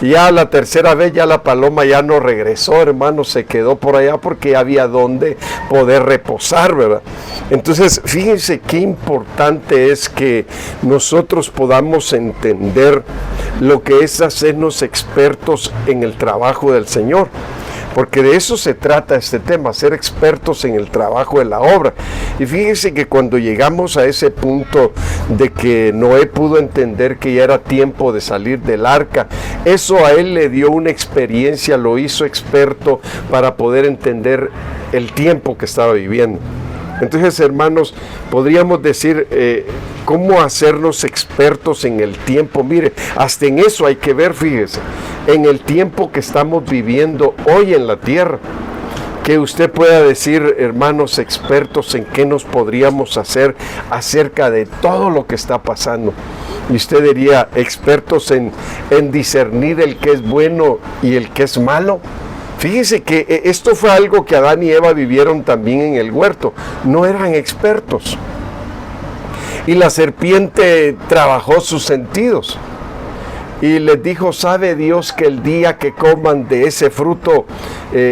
Ya la tercera vez ya la paloma ya no regresó, hermano, se quedó por allá porque había donde poder reposar, ¿verdad? Entonces, fíjense qué importante es que nosotros podamos entender lo que es hacernos expertos en el trabajo del Señor. Porque de eso se trata este tema, ser expertos en el trabajo de la obra. Y fíjense que cuando llegamos a ese punto de que Noé pudo entender que ya era tiempo de salir del arca, eso a él le dio una experiencia, lo hizo experto para poder entender el tiempo que estaba viviendo. Entonces, hermanos, podríamos decir cómo hacernos expertos en el tiempo. Mire, hasta en eso hay que ver, fíjese, en el tiempo que estamos viviendo hoy en la tierra. Que usted pueda decir, hermanos, expertos en qué nos podríamos hacer acerca de todo lo que está pasando. Y usted diría, expertos en discernir el que es bueno y el que es malo. Fíjese que esto fue algo que Adán y Eva vivieron también en el huerto. No eran expertos. Y la serpiente trabajó sus sentidos. Y les dijo, ¿sabe Dios que el día que coman de ese fruto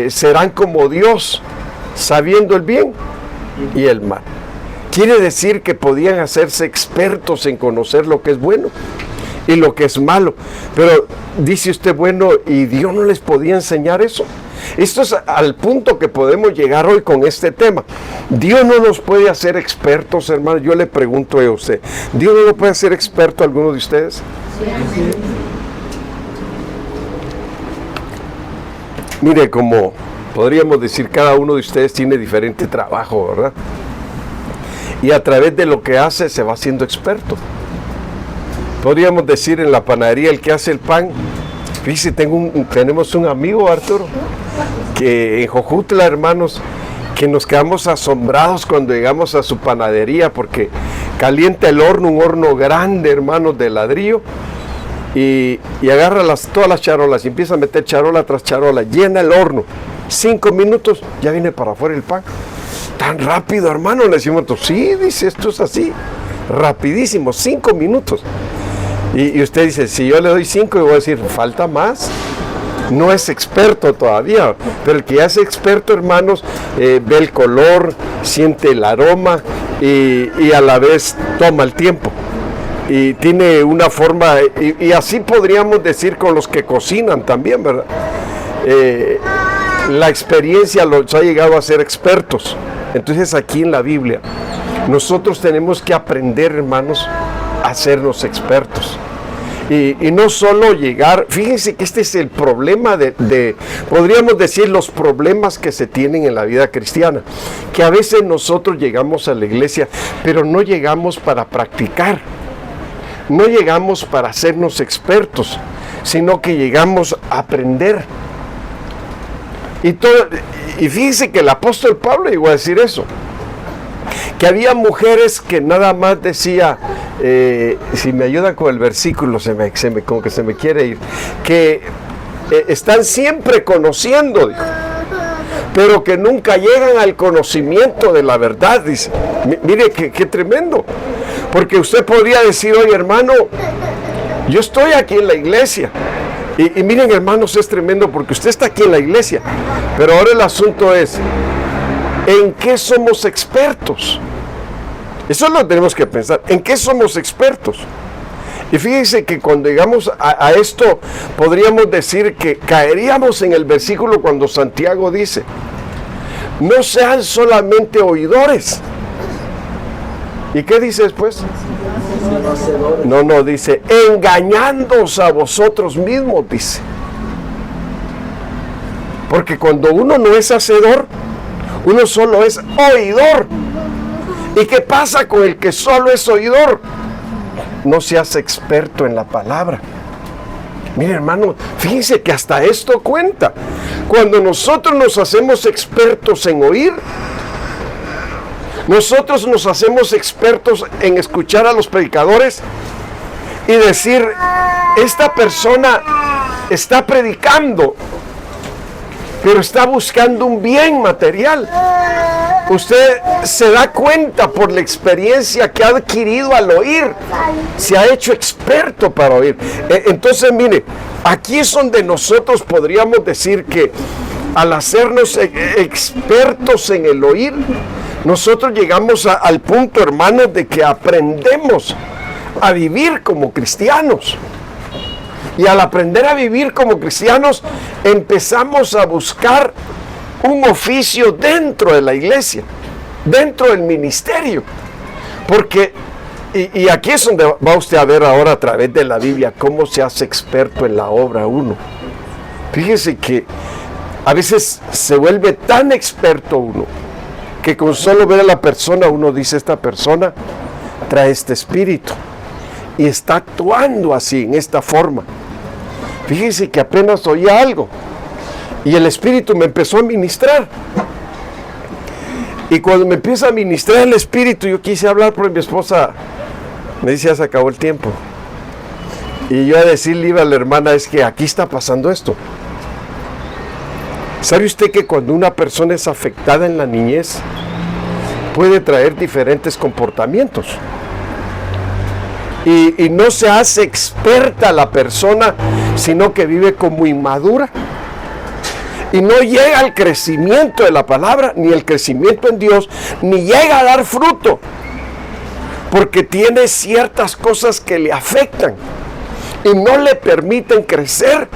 serán como Dios, sabiendo el bien y el mal? Quiere decir que podían hacerse expertos en conocer lo que es bueno y lo que es malo. Pero dice usted, bueno, ¿y Dios no les podía enseñar eso? Esto es al punto que podemos llegar hoy con este tema. Dios no nos puede hacer expertos, hermano. Yo le pregunto a usted, ¿Dios no lo puede hacer experto a alguno de ustedes? Sí. Mire, como podríamos decir, cada uno de ustedes tiene diferente trabajo, ¿verdad? Y a través de lo que hace se va haciendo experto. Podríamos decir en la panadería, el que hace el pan. Fíjese, tenemos un amigo, Arturo, que en Jojutla, hermanos, que nos quedamos asombrados cuando llegamos a su panadería porque calienta el horno, un horno grande, hermanos, de ladrillo, y agarra todas las charolas y empieza a meter charola tras charola, llena el horno. 5 minutos, ya viene para afuera el pan. Tan rápido, hermano, le decimos, sí, dice, esto es así, rapidísimo, 5 minutos. Y usted dice, si yo le doy 5, yo voy a decir, falta más. No es experto todavía, pero el que ya es experto, hermanos, ve el color, siente el aroma y a la vez toma el tiempo. Y tiene una forma, y así podríamos decir con los que cocinan también, ¿verdad? La experiencia los ha llegado a ser expertos. Entonces aquí en la Biblia, nosotros tenemos que aprender, hermanos, a hacernos expertos. Y no solo llegar, fíjense que este es el problema podríamos decir, los problemas que se tienen en la vida cristiana, que a veces nosotros llegamos a la iglesia, pero no llegamos para practicar, no llegamos para hacernos expertos, sino que llegamos a aprender. Y fíjense que el apóstol Pablo llegó a decir eso, que había mujeres que nada más decía, si me ayudan con el versículo, como que se me quiere ir, que están siempre conociendo, dijo, pero que nunca llegan al conocimiento de la verdad, dice. Mire qué tremendo, porque usted podría decir, oye, hermano, yo estoy aquí en la iglesia, y miren, hermanos, es tremendo porque usted está aquí en la iglesia, pero ahora el asunto es, ¿en qué somos expertos? Eso lo tenemos que pensar. ¿En qué somos expertos? Y fíjense que cuando llegamos a esto, podríamos decir que caeríamos en el versículo cuando Santiago dice, no sean solamente oidores. ¿Y qué dice después? No, dice, engañándoos a vosotros mismos, dice. Porque cuando uno no es hacedor, uno solo es oidor. ¿Y qué pasa con el que solo es oidor? No se hace experto en la palabra. Mire, hermano, fíjense que hasta esto cuenta. Cuando nosotros nos hacemos expertos en oír, nosotros nos hacemos expertos en escuchar a los predicadores y decir, esta persona está predicando, pero está buscando un bien material. Usted se da cuenta por la experiencia que ha adquirido al oír, se ha hecho experto para oír. Entonces, mire, Aquí es donde nosotros podríamos decir que al hacernos expertos en el oír, nosotros llegamos al punto, hermanos, de que aprendemos a vivir como cristianos. Y al aprender a vivir como cristianos, empezamos a buscar un oficio dentro de la iglesia, dentro del ministerio. Porque, y aquí es donde va usted a ver ahora a través de la Biblia cómo se hace experto en la obra uno. Fíjese que a veces se vuelve tan experto uno que con solo ver a la persona uno dice: esta persona trae este espíritu y está actuando así, en esta forma. Fíjese que apenas oía algo y el espíritu me empezó a ministrar. Y cuando me empieza a ministrar el espíritu, yo quise hablar, porque mi esposa me dice: ya se acabó el tiempo. Y yo a decirle a la hermana: es que aquí está pasando esto. ¿Sabe usted que cuando una persona es afectada en la niñez, puede traer diferentes comportamientos? Y no se hace experta la persona, sino que vive como inmadura. Y no llega al crecimiento de la palabra, ni el crecimiento en Dios, ni llega a dar fruto. Porque tiene ciertas cosas que le afectan y no le permiten crecer,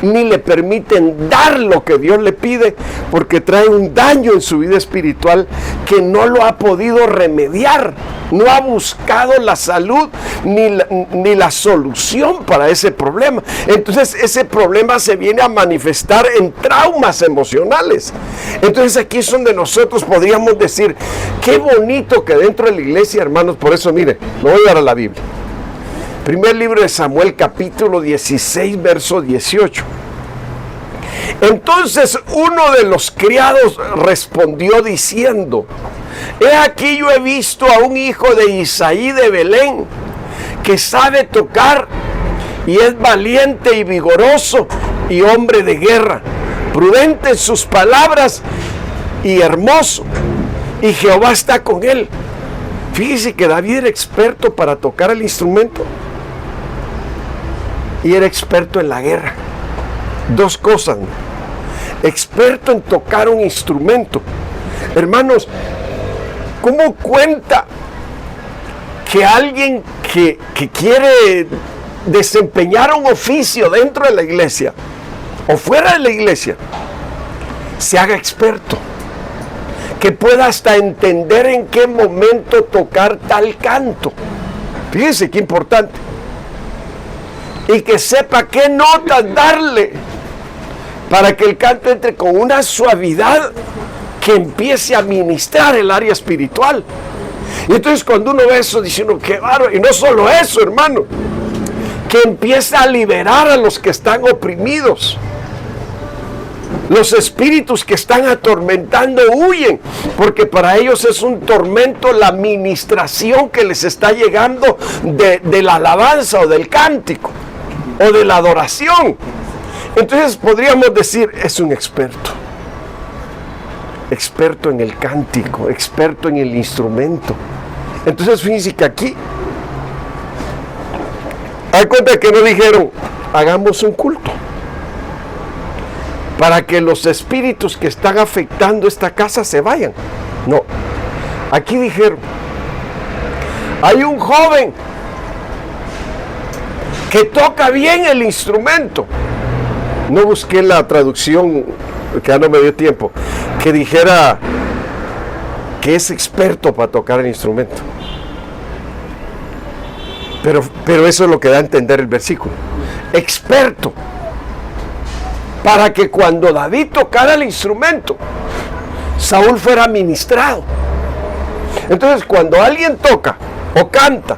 ni le permiten dar lo que Dios le pide, porque trae un daño en su vida espiritual que no lo ha podido remediar. No ha buscado la salud ni la solución para ese problema. Entonces ese problema se viene a manifestar en traumas emocionales. Entonces aquí es donde nosotros podríamos decir: qué bonito que dentro de la iglesia, hermanos. Por eso, mire, me voy a dar a la Biblia. Primer libro de Samuel, capítulo 16, verso 18. Entonces uno de los criados respondió diciendo: he aquí, yo he visto a un hijo de Isaí de Belén, que sabe tocar, y es valiente y vigoroso, y hombre de guerra, prudente en sus palabras, y hermoso, y Jehová está con él. Fíjese que David era experto para tocar el instrumento, y era experto en la guerra. Dos cosas: experto en tocar un instrumento. Hermanos, ¿cómo cuenta que alguien que quiere desempeñar un oficio dentro de la iglesia o fuera de la iglesia se haga experto? Que pueda hasta entender en qué momento tocar tal canto. Fíjense qué importante. Y que sepa qué notas darle para que el canto entre con una suavidad que empiece a ministrar el área espiritual. Y entonces cuando uno ve eso, dice uno: qué bárbaro. Y no solo eso, hermano, que empieza a liberar a los que están oprimidos. Los espíritus que están atormentando huyen, porque para ellos es un tormento la ministración que les está llegando de la alabanza o del cántico o de la adoración. Entonces podríamos decir: es un experto. Experto en el cántico, experto en el instrumento. Entonces fíjense que aquí hay cuenta que no dijeron: hagamos un culto para que los espíritus que están afectando esta casa se vayan. No, aquí dijeron: hay un joven que toca bien el instrumento. No busqué la traducción, que ya no me dio tiempo, que dijera que es experto para tocar el instrumento. Pero eso es lo que da a entender el versículo. Experto, para que cuando David tocara el instrumento, Saúl fuera ministrado. Entonces, cuando alguien toca o canta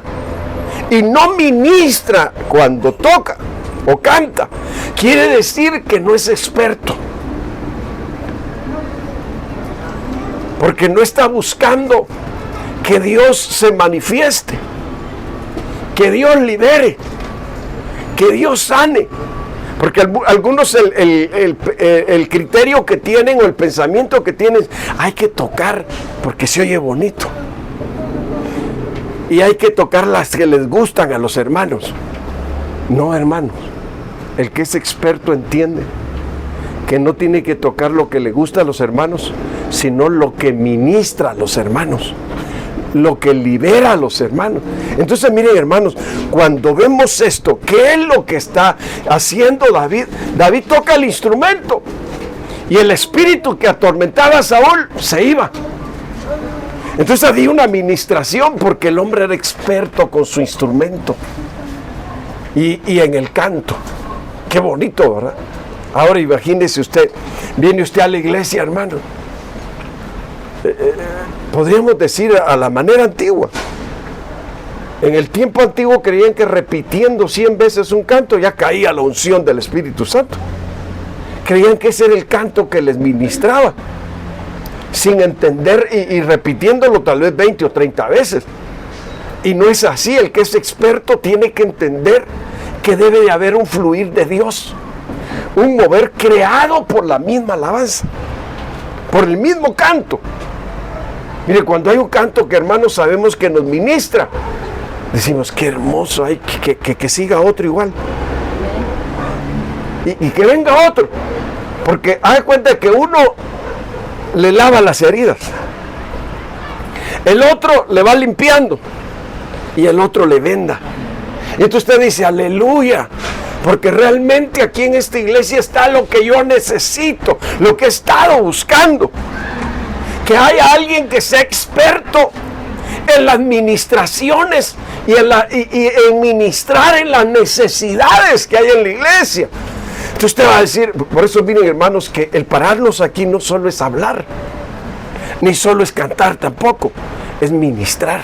y no ministra cuando toca o canta, quiere decir que no es experto, porque no está buscando que Dios se manifieste, que Dios libere, que Dios sane. Porque algunos el criterio que tienen o el pensamiento que tienen: hay que tocar porque se oye bonito, y hay que tocar las que les gustan a los hermanos. No, hermanos, el que es experto entiende que no tiene que tocar lo que le gusta a los hermanos, sino lo que ministra a los hermanos, lo que libera a los hermanos. Entonces miren, hermanos, cuando vemos esto, ¿qué es lo que está haciendo David? David toca el instrumento y el espíritu que atormentaba a Saúl se iba. Entonces había una administración porque el hombre era experto con su instrumento y en el canto. Qué bonito, ¿verdad? Ahora imagínese usted, viene usted a la iglesia, hermano. Podríamos decir a la manera antigua. En el tiempo antiguo creían que repitiendo 100 veces un canto ya caía la unción del Espíritu Santo. Creían que ese era el canto que les ministraba, sin entender y repitiéndolo tal vez 20 o 30 veces. Y no es así. El que es experto tiene que entender que debe de haber un fluir de Dios, un mover creado por la misma alabanza, por el mismo canto. Mire, cuando hay un canto que, hermanos, sabemos que nos ministra, decimos, qué hermoso, hay que siga otro igual. Y que venga otro, porque haz cuenta que uno le lava las heridas, el otro le va limpiando y el otro le venda. Y entonces usted dice, aleluya, porque realmente aquí en esta iglesia está lo que yo necesito, lo que he estado buscando. Que haya alguien que sea experto en las ministraciones y en ministrar en las necesidades que hay en la iglesia. Entonces usted va a decir, por eso miren, hermanos, que el pararnos aquí no solo es hablar, ni solo es cantar tampoco, es ministrar.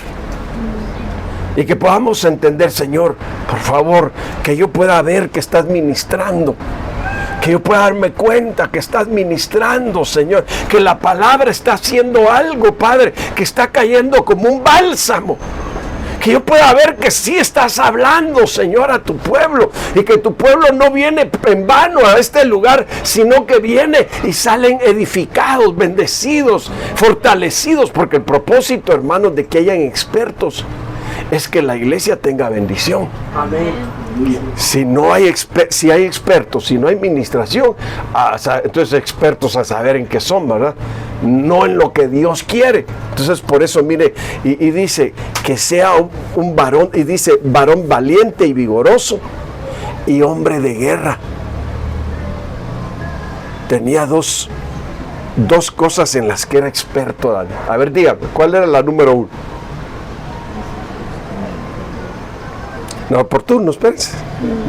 Y que podamos entender, Señor, por favor, que yo pueda ver que estás ministrando, que yo pueda darme cuenta que estás ministrando, Señor, que la palabra está haciendo algo, Padre, que está cayendo como un bálsamo, que yo pueda ver que sí estás hablando, Señor, a tu pueblo, y que tu pueblo no viene en vano a este lugar, sino que viene y salen edificados, bendecidos, fortalecidos, porque el propósito, hermanos, de que hayan expertos es que la iglesia tenga bendición. Amén. Si hay expertos, si no hay administración, entonces expertos a saber en qué son, ¿verdad? No en lo que Dios quiere. Entonces por eso mire, y dice que sea un varón, y dice varón valiente y vigoroso y hombre de guerra. Tenía dos cosas en las que era experto David. A ver, dígame, ¿cuál era la número 1? No, por turno, espérense.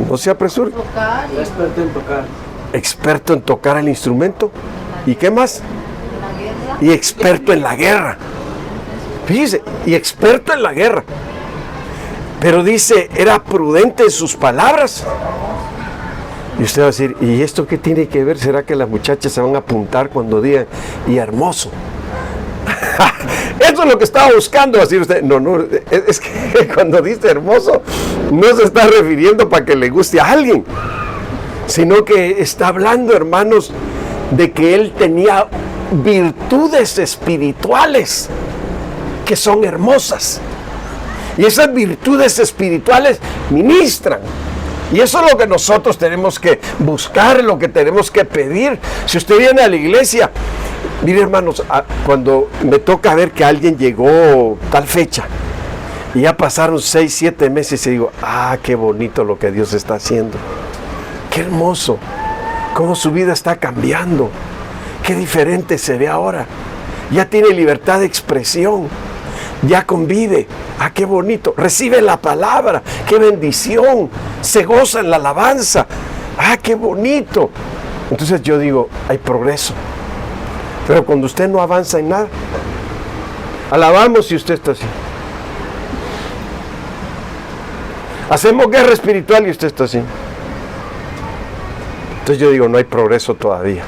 No se apresure. Experto en tocar. Experto en tocar el instrumento. ¿Y qué más? Y experto en la guerra. Fíjese, y experto en la guerra. Pero dice, era prudente en sus palabras. Y usted va a decir, ¿y esto qué tiene que ver? ¿Será que las muchachas se van a apuntar cuando digan, y hermoso? Eso es lo que estaba buscando decir usted. No, es que cuando dice hermoso, no se está refiriendo para que le guste a alguien, sino que está hablando, hermanos, de que él tenía virtudes espirituales que son hermosas. Y esas virtudes espirituales ministran. Y eso es lo que nosotros tenemos que buscar, lo que tenemos que pedir. Si usted viene a la iglesia, mire, hermanos, cuando me toca ver que alguien llegó tal fecha y ya pasaron 6, 7 meses y digo, qué bonito lo que Dios está haciendo. Qué hermoso, cómo su vida está cambiando, qué diferente se ve ahora. Ya tiene libertad de expresión, ya convive. Qué bonito, recibe la palabra, qué bendición, se goza en la alabanza. Qué bonito. Entonces yo digo, hay progreso. Pero cuando usted no avanza en nada, alabamos si usted está así. Hacemos guerra espiritual y usted está así. Entonces yo digo, no hay progreso todavía.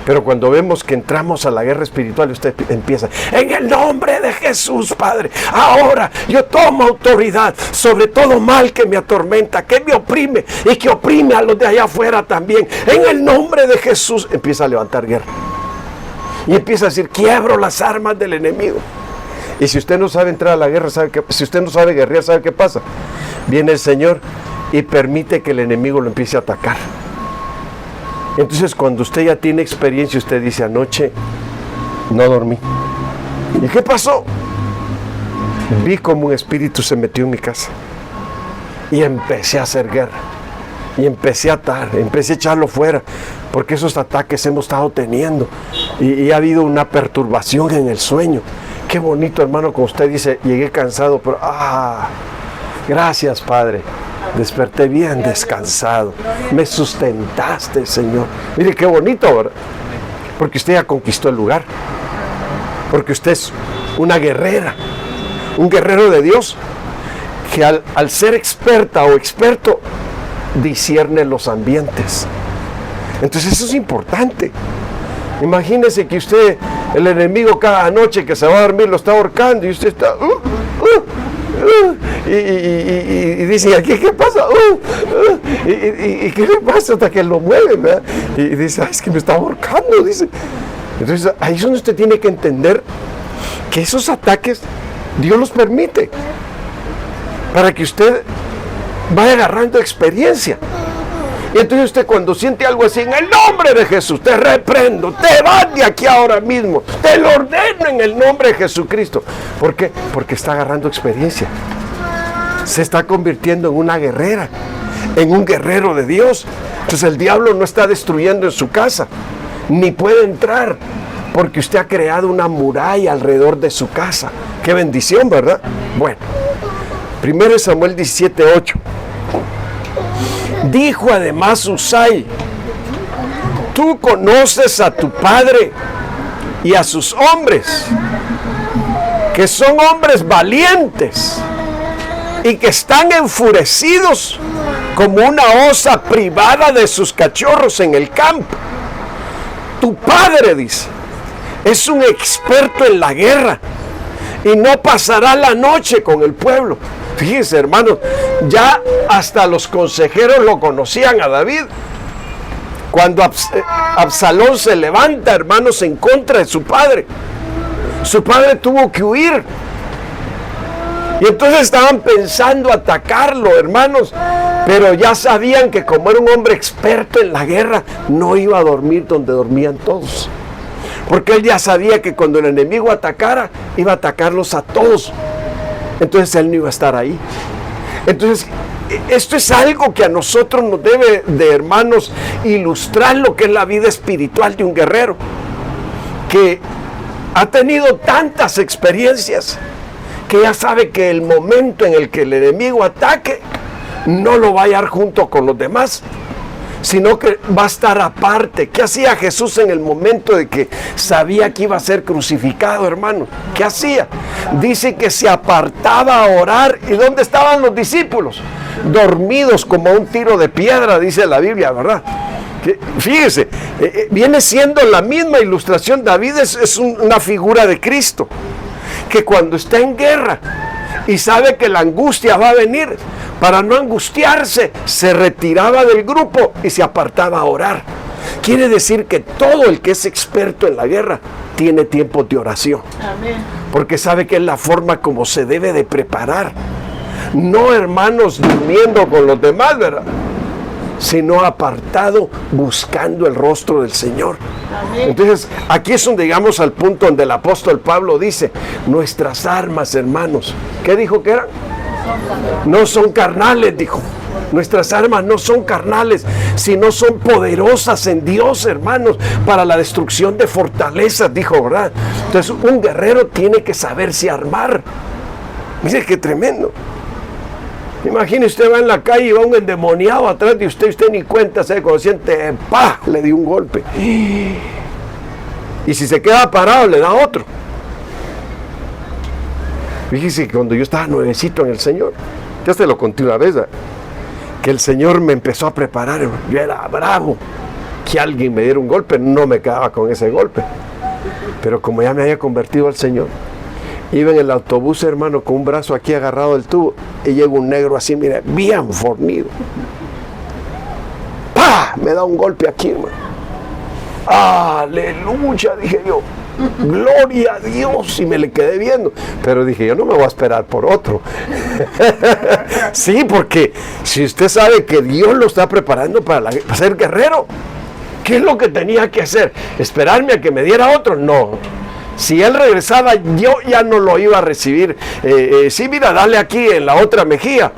Pero cuando vemos que entramos a la guerra espiritual, usted empieza, en el nombre de Jesús, Padre, ahora yo tomo autoridad sobre todo mal que me atormenta, que me oprime y que oprime a los de allá afuera también. En el nombre de Jesús, empieza a levantar guerra. Y empieza a decir, quiebro las armas del enemigo. Y si usted no sabe entrar a la guerra, si usted no sabe guerrear, ¿sabe qué pasa? Viene el Señor y permite que el enemigo lo empiece a atacar. Entonces cuando usted ya tiene experiencia, usted dice: anoche no dormí. ¿Y qué pasó? Vi como un espíritu se metió en mi casa y empecé a hacer guerra y empecé a atar, empecé a echarlo fuera, porque esos ataques hemos estado teniendo y ha habido una perturbación en el sueño. Qué bonito, hermano, como usted dice: llegué cansado, pero gracias, Padre, desperté bien descansado, me sustentaste, Señor. Mire qué bonito, ¿verdad? Porque usted ya conquistó el lugar, porque usted es una guerrera, un guerrero de Dios, que al ser experta o experto discierne los ambientes. Entonces eso es importante. Imagínese que usted, el enemigo cada noche que se va a dormir lo está ahorcando y usted está y dice: ¿aquí qué pasa? ¿Y qué le pasa? Hasta que lo mueve, ¿verdad? Y dice: es que me está ahorcando, dice. Entonces ahí es donde usted tiene que entender que esos ataques Dios los permite para que usted vaya agarrando experiencia. Y entonces usted, cuando siente algo así: en el nombre de Jesús te reprendo, te vas de aquí ahora mismo, te lo ordeno en el nombre de Jesucristo. ¿Por qué? Porque está agarrando experiencia, se está convirtiendo en una guerrera, en un guerrero de Dios. Entonces el diablo no está destruyendo en su casa, ni puede entrar, porque usted ha creado una muralla alrededor de su casa. Qué bendición, ¿verdad? Bueno, 1 Samuel 17:8. Dijo además Husai: tú conoces a tu padre y a sus hombres, que son hombres valientes y que están enfurecidos como una osa privada de sus cachorros en el campo. Tu padre, dice, es un experto en la guerra y no pasará la noche con el pueblo. Fíjense, hermanos, ya hasta los consejeros lo conocían a David. Cuando Absalón se levanta, hermanos, en contra de su padre tuvo que huir. Y entonces estaban pensando atacarlo, hermanos, pero ya sabían que como era un hombre experto en la guerra, no iba a dormir donde dormían todos. Porque él ya sabía que cuando el enemigo atacara, iba a atacarlos a todos. Entonces él no iba a estar ahí. Entonces esto es algo que a nosotros nos debe de, hermanos, ilustrar lo que es la vida espiritual de un guerrero que ha tenido tantas experiencias, que ya sabe que el momento en el que el enemigo ataque no lo va a hallar junto con los demás, sino que va a estar aparte. ¿Qué hacía Jesús en el momento de que sabía que iba a ser crucificado, hermano? ¿Qué hacía? Dice que se apartaba a orar. ¿Y dónde estaban los discípulos? Dormidos como un tiro de piedra, dice la Biblia, ¿verdad? Que, fíjese, viene siendo la misma ilustración. David es una figura de Cristo, que cuando está en guerra y sabe que la angustia va a venir, para no angustiarse, se retiraba del grupo y se apartaba a orar. Quiere decir que todo el que es experto en la guerra tiene tiempos de oración. Amén. Porque sabe que es la forma como se debe de preparar. No, hermanos, durmiendo con los demás, ¿verdad?, sino apartado, buscando el rostro del Señor. Amén. Entonces, aquí es donde llegamos al punto donde el apóstol Pablo dice: nuestras armas, hermanos, ¿qué dijo que eran? No son carnales, dijo. Nuestras armas no son carnales, sino son poderosas en Dios, hermanos, para la destrucción de fortalezas, dijo, ¿verdad? Entonces, un guerrero tiene que saberse armar. Mire qué tremendo. Imagine, usted va en la calle y va un endemoniado atrás de usted ni cuenta se da, cuando siente, ¡pah!, le dio un golpe. Y si se queda parado, le da otro. Fíjese que cuando yo estaba nuevecito en el Señor, ya se lo conté una vez, que el Señor me empezó a preparar. Yo era bravo que alguien me diera un golpe, no me quedaba con ese golpe. Pero como ya me había convertido al Señor, iba en el autobús, hermano, con un brazo aquí agarrado del tubo, y llega un negro así, mira, bien fornido. ¡Pah! Me da un golpe aquí, hermano. ¡Aleluya!, dije yo. Gloria a Dios, y me le quedé viendo. Pero dije, yo no me voy a esperar por otro. Sí, porque si usted sabe que Dios lo está preparando para ser guerrero, ¿qué es lo que tenía que hacer? ¿Esperarme a que me diera otro? No. Si él regresaba, yo ya no lo iba a recibir. Sí, mira, dale aquí en la otra mejilla.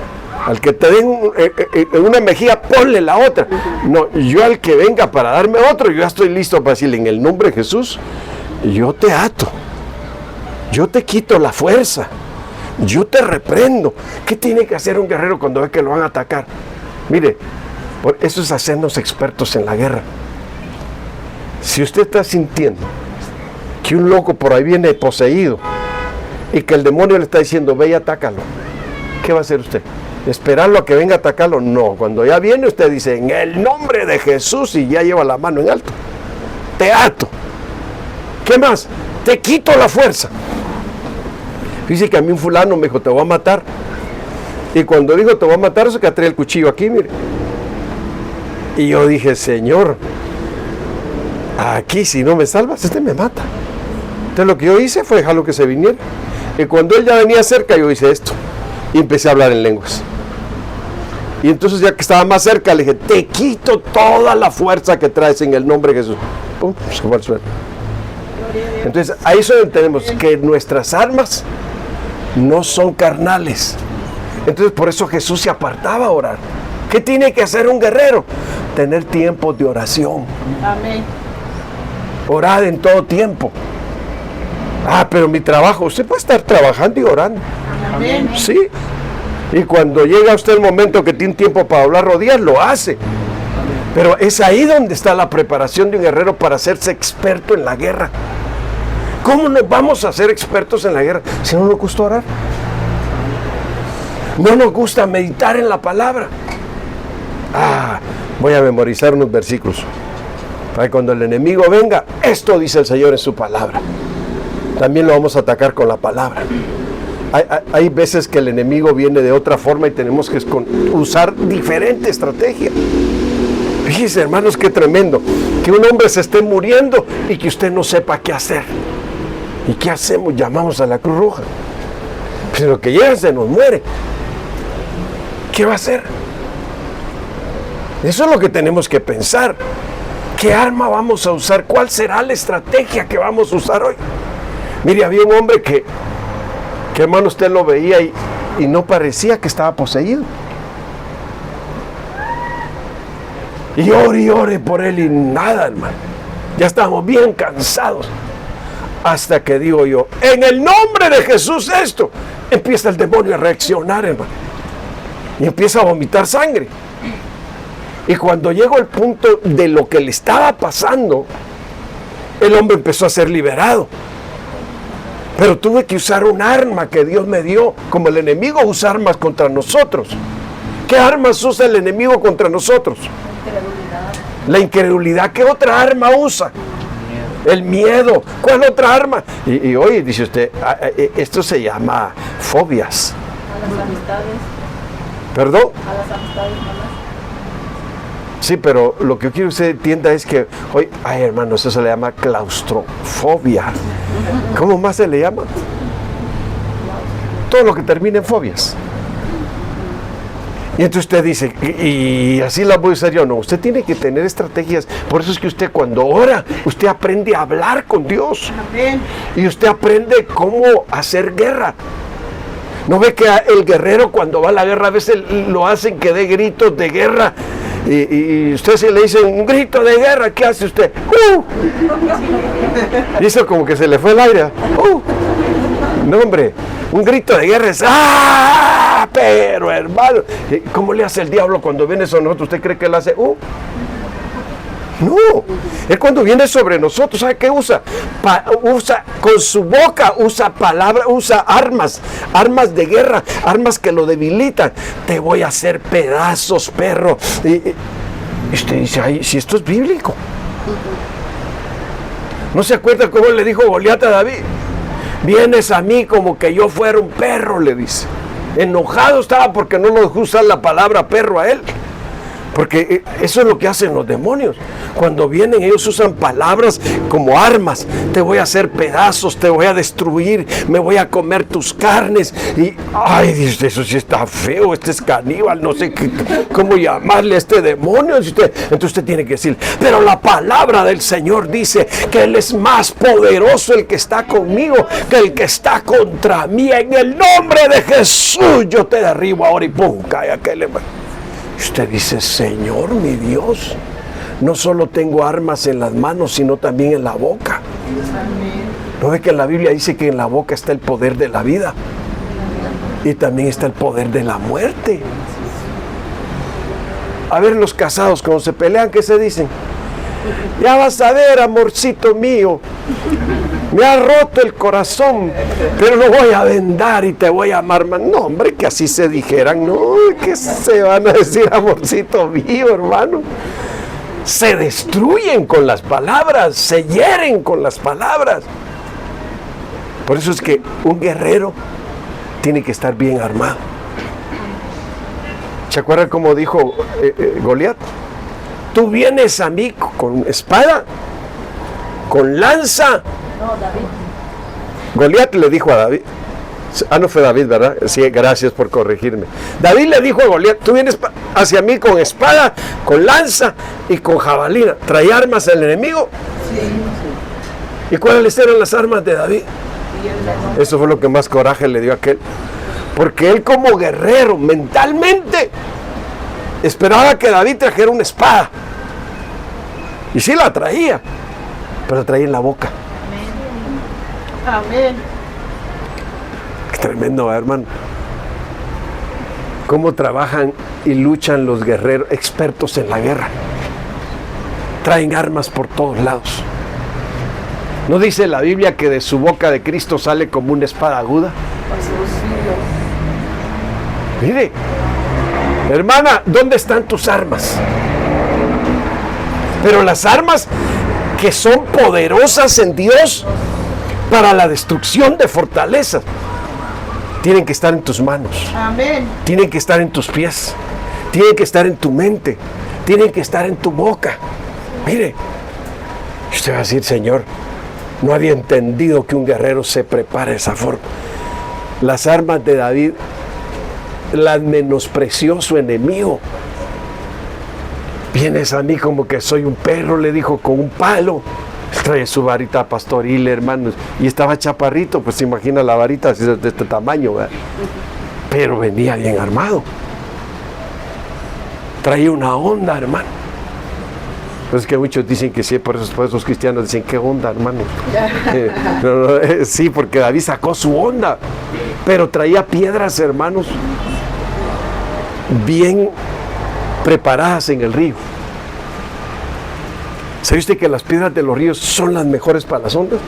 Al que te den una mejilla, ponle la otra. No, yo al que venga para darme otro, yo ya estoy listo para decirle, en el nombre de Jesús, yo te ato. Yo te quito la fuerza. Yo te reprendo. ¿Qué tiene que hacer un guerrero cuando ve que lo van a atacar? Mire, eso es hacernos expertos en la guerra. Si usted está sintiendo que un loco por ahí viene poseído y que el demonio le está diciendo, ve y atácalo, ¿qué va a hacer usted? ¿Esperarlo a que venga a atacarlo? No, cuando ya viene usted dice, en el nombre de Jesús, y ya lleva la mano en alto. Te ato. ¿Qué más? Te quito la fuerza. Dice que a mí un fulano me dijo, te voy a matar. Y cuando dijo, te voy a matar, se que trae el cuchillo aquí, mire. Y yo dije, Señor, aquí si no me salvas, este me mata. Entonces lo que yo hice fue dejarlo que se viniera. Y cuando él ya venía cerca, yo hice esto. Y empecé a hablar en lenguas. Y entonces ya que estaba más cerca, le dije, te quito toda la fuerza que traes en el nombre de Jesús. ¡Pum! Se fue al suelo. Entonces ahí es donde tenemos que nuestras armas no son carnales. Entonces por eso Jesús se apartaba a orar. ¿Qué tiene que hacer un guerrero? Tener tiempo de oración. Amén. Orar en todo tiempo. Ah, pero mi trabajo, usted puede estar trabajando y orando. Amén. Sí. Y cuando llega a usted el momento que tiene tiempo para hablar rodillas, lo hace. Pero es ahí donde está la preparación de un guerrero para hacerse experto en la guerra. ¿Cómo nos vamos a hacer expertos en la guerra si no nos gusta orar? No nos gusta meditar en la palabra. Ah, voy a memorizar unos versículos para que cuando el enemigo venga, esto dice el Señor en su palabra. También lo vamos a atacar con la palabra. Hay veces que el enemigo viene de otra forma y tenemos que usar diferente estrategia. Fíjense, hermanos, qué tremendo que un hombre se esté muriendo y que usted no sepa qué hacer. ¿Y qué hacemos? Llamamos a la Cruz Roja. Pero que llega, se nos muere. ¿Qué va a hacer? Eso es lo que tenemos que pensar. ¿Qué arma vamos a usar? ¿Cuál será la estrategia que vamos a usar hoy? Mire, había un hombre que hermano, usted lo veía y no parecía que estaba poseído. Y ore por él y nada, hermano. Ya estábamos bien cansados. Hasta que digo yo, en el nombre de Jesús esto, empieza el demonio a reaccionar, hermano. Y empieza a vomitar sangre. Y cuando llegó el punto de lo que le estaba pasando, el hombre empezó a ser liberado. Pero tuve que usar un arma que Dios me dio, como el enemigo usa armas contra nosotros. ¿Qué armas usa el enemigo contra nosotros? La incredulidad. ¿Qué otra arma usa? El miedo. ¿Cuál otra arma? Y hoy dice usted, esto se llama fobias. A las amistades. ¿Perdón? A las amistades malas. Sí, pero lo que yo quiero que usted entienda es que hoy, ay hermano, eso se le llama claustrofobia. ¿Cómo más se le llama? Todo lo que termina en fobias. Y entonces usted dice, y así la voy a usar yo. No, usted tiene que tener estrategias. Por eso es que usted cuando ora, usted aprende a hablar con Dios. Amén. Y usted aprende cómo hacer guerra. ¿No ve que el guerrero cuando va a la guerra a veces lo hacen que dé gritos de guerra? Y usted se le dice un grito de guerra, ¿qué hace usted? Hizo como que se le fue el aire. No, hombre, un grito de guerra es ¡ah! Pero hermano, ¿cómo le hace el diablo cuando viene sobre nosotros? ¿Usted cree que él hace No, él cuando viene sobre nosotros, ¿sabe qué usa? Usa con su boca, usa palabras, usa armas de guerra, armas que lo debilitan. Te voy a hacer pedazos, perro. Y usted dice, ay, si esto es bíblico. ¿No se acuerda cómo le dijo Goliat a David? Vienes a mí como que yo fuera un perro, le dice. Enojado estaba porque no lo dejó usar la palabra perro a él. Porque eso es lo que hacen los demonios. Cuando vienen, ellos usan palabras como armas. Te voy a hacer pedazos, te voy a destruir, me voy a comer tus carnes. Y, ay, dice, eso sí está feo, este es caníbal, no sé cómo llamarle a este demonio. Entonces usted tiene que decir, pero la palabra del Señor dice que Él es más poderoso el que está conmigo que el que está contra mí. En el nombre de Jesús yo te derribo ahora y pum, cae aquel. Usted dice, Señor, mi Dios, no solo tengo armas en las manos, sino también en la boca. ¿No ve que en la Biblia dice que en la boca está el poder de la vida? Y también está el poder de la muerte. A ver, los casados, cuando se pelean, ¿qué se dicen? Ya vas a ver, amorcito mío, me ha roto el corazón, pero lo voy a vendar y te voy a amar más. No, hombre, que así se dijeran, no, que se van a decir amorcito mío, hermano. Se destruyen con las palabras, se hieren con las palabras. Por eso es que un guerrero tiene que estar bien armado. ¿Se acuerdan cómo dijo Goliat? Tú vienes a mí con espada, con lanza. No, David. Goliat le dijo a David. No fue David, ¿verdad? Sí, gracias por corregirme. David le dijo a Goliat, tú vienes hacia mí con espada, con lanza y con jabalina. ¿Traía armas el enemigo? Sí. ¿Y cuáles eran las armas de David? Eso fue lo que más coraje le dio a aquel. Porque él, como guerrero, mentalmente esperaba que David trajera una espada. Y sí la traía, pero la traía en la boca. Amén. Qué tremendo, hermano. Cómo trabajan y luchan los guerreros expertos en la guerra. Traen armas por todos lados. ¿No dice la Biblia que de su boca de Cristo sale como una espada aguda? Mire, hermana, ¿dónde están tus armas? Pero las armas que son poderosas en Dios para la destrucción de fortalezas tienen que estar en tus manos. Amén. Tienen que estar en tus pies. Tienen que estar en tu mente. Tienen que estar en tu boca. Mire, usted va a decir, Señor, no había entendido que un guerrero se prepare de esa forma. Las armas de David las menospreció su enemigo. Vienes a mí como que soy un perro, le dijo, con un palo. Trae su varita pastoril, hermanos, y estaba chaparrito, pues se imagina la varita de este tamaño, ¿verdad? Pero venía bien armado. Traía una onda, hermano. Es que muchos dicen que sí, por esos cristianos dicen, ¿qué onda, hermano? Sí, porque David sacó su onda, pero traía piedras, hermanos, bien preparadas en el río. ¿Sabe usted que las piedras de los ríos son las mejores para las ondas?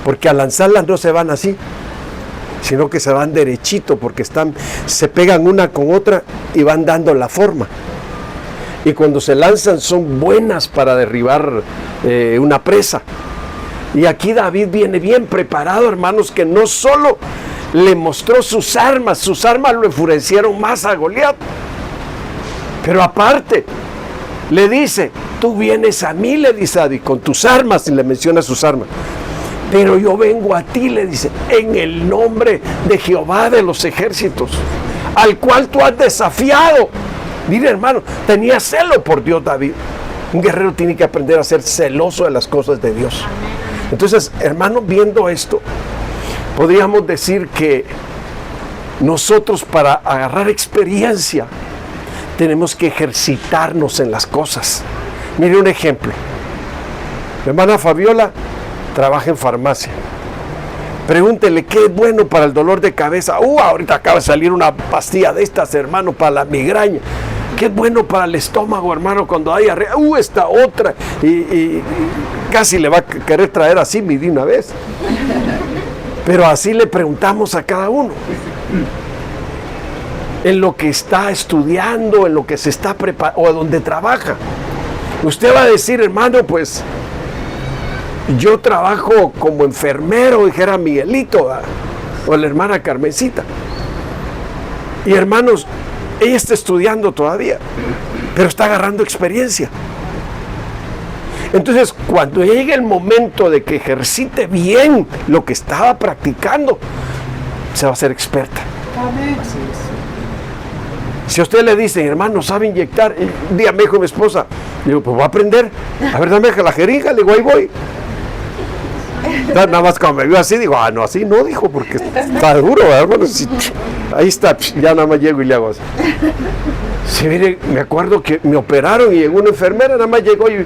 Porque al lanzarlas no se van así, sino que se van derechito, porque se pegan una con otra y van dando la forma. Y cuando se lanzan son buenas para derribar una presa. Y aquí David viene bien preparado, hermanos, que no solo le mostró sus armas lo enfurecieron más a Goliat, pero aparte le dice, tú vienes a mí, le dice a David, con tus armas, y le menciona sus armas. Pero yo vengo a ti, le dice, en el nombre de Jehová de los ejércitos, al cual tú has desafiado. Mire, hermano, tenía celo por Dios David. Un guerrero tiene que aprender a ser celoso de las cosas de Dios. Entonces, hermano, viendo esto, podríamos decir que nosotros, para agarrar experiencia, tenemos que ejercitarnos en las cosas. Mire un ejemplo. Mi hermana Fabiola trabaja en farmacia. Pregúntele qué es bueno para el dolor de cabeza. Ahorita acaba de salir una pastilla de estas, hermano, para la migraña. Qué es bueno para el estómago, hermano, cuando hay diarrea. Esta otra. Y casi le va a querer traer así de una vez. Pero así le preguntamos a cada uno. En lo que está estudiando, en lo que se está preparando, o donde trabaja. Usted va a decir, hermano, pues yo trabajo como enfermero, dijera Miguelito, ¿verdad? O la hermana Carmencita. Y hermanos, ella está estudiando todavía, pero está agarrando experiencia. Entonces, cuando llegue el momento de que ejercite bien lo que estaba practicando, se va a ser experta. Amén. Si a usted le dicen, hermano, ¿sabe inyectar? Un día me dijo mi esposa, le digo, pues voy a aprender. A ver, dame la jeringa, le digo, ahí voy. Nada más cuando me vio así, digo, no, así no, dijo, porque está duro, ¿verdad, hermano? Sí, ahí está, ya nada más llego y le hago así. Sí, mire, me acuerdo que me operaron y llegó una enfermera, nada más llegó y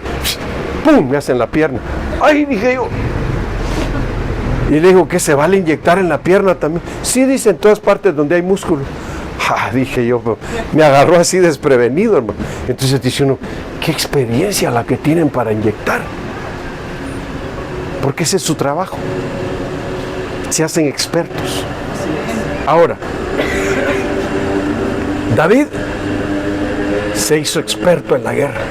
¡pum! Me hacen la pierna. ¡Ay! Dije yo. Y le digo, ¿qué se vale inyectar en la pierna también? Sí, dice, en todas partes donde hay músculo. Dije yo, me agarró así desprevenido, hermano. Entonces dice uno, qué experiencia la que tienen para inyectar. Porque ese es su trabajo. Se hacen expertos. Ahora, David se hizo experto en la guerra.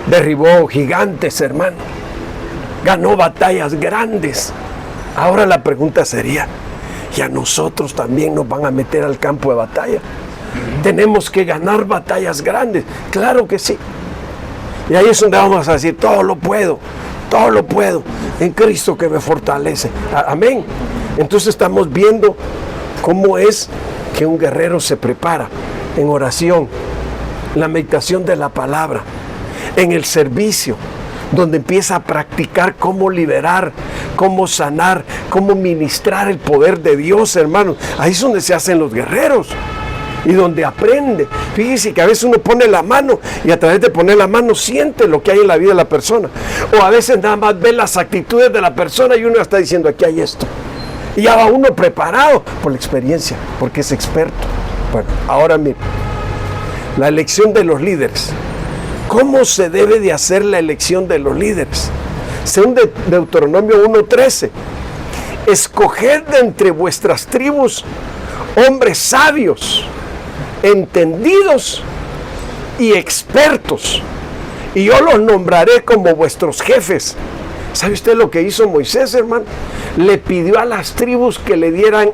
Derribó gigantes, hermano. Ganó batallas grandes. Ahora la pregunta sería, ¿y a nosotros también nos van a meter al campo de batalla? Tenemos que ganar batallas grandes. Claro que sí. Y ahí es donde vamos a decir, todo lo puedo en Cristo que me fortalece. Amén. Entonces estamos viendo cómo es que un guerrero se prepara en oración, en la meditación de la palabra, en el servicio, donde empieza a practicar cómo liberar, cómo sanar, cómo ministrar el poder de Dios, hermanos. Ahí es donde se hacen los guerreros y donde aprende. Fíjese que a veces uno pone la mano y a través de poner la mano siente lo que hay en la vida de la persona. O a veces nada más ve las actitudes de la persona y uno está diciendo, aquí hay esto. Y ya va uno preparado por la experiencia, porque es experto. Bueno, ahora mire, la elección de los líderes. ¿Cómo se debe de hacer la elección de los líderes? Según Deuteronomio 1:13, escoged de entre vuestras tribus hombres sabios, entendidos y expertos, y yo los nombraré como vuestros jefes. ¿Sabe usted lo que hizo Moisés, hermano? Le pidió a las tribus que le dieran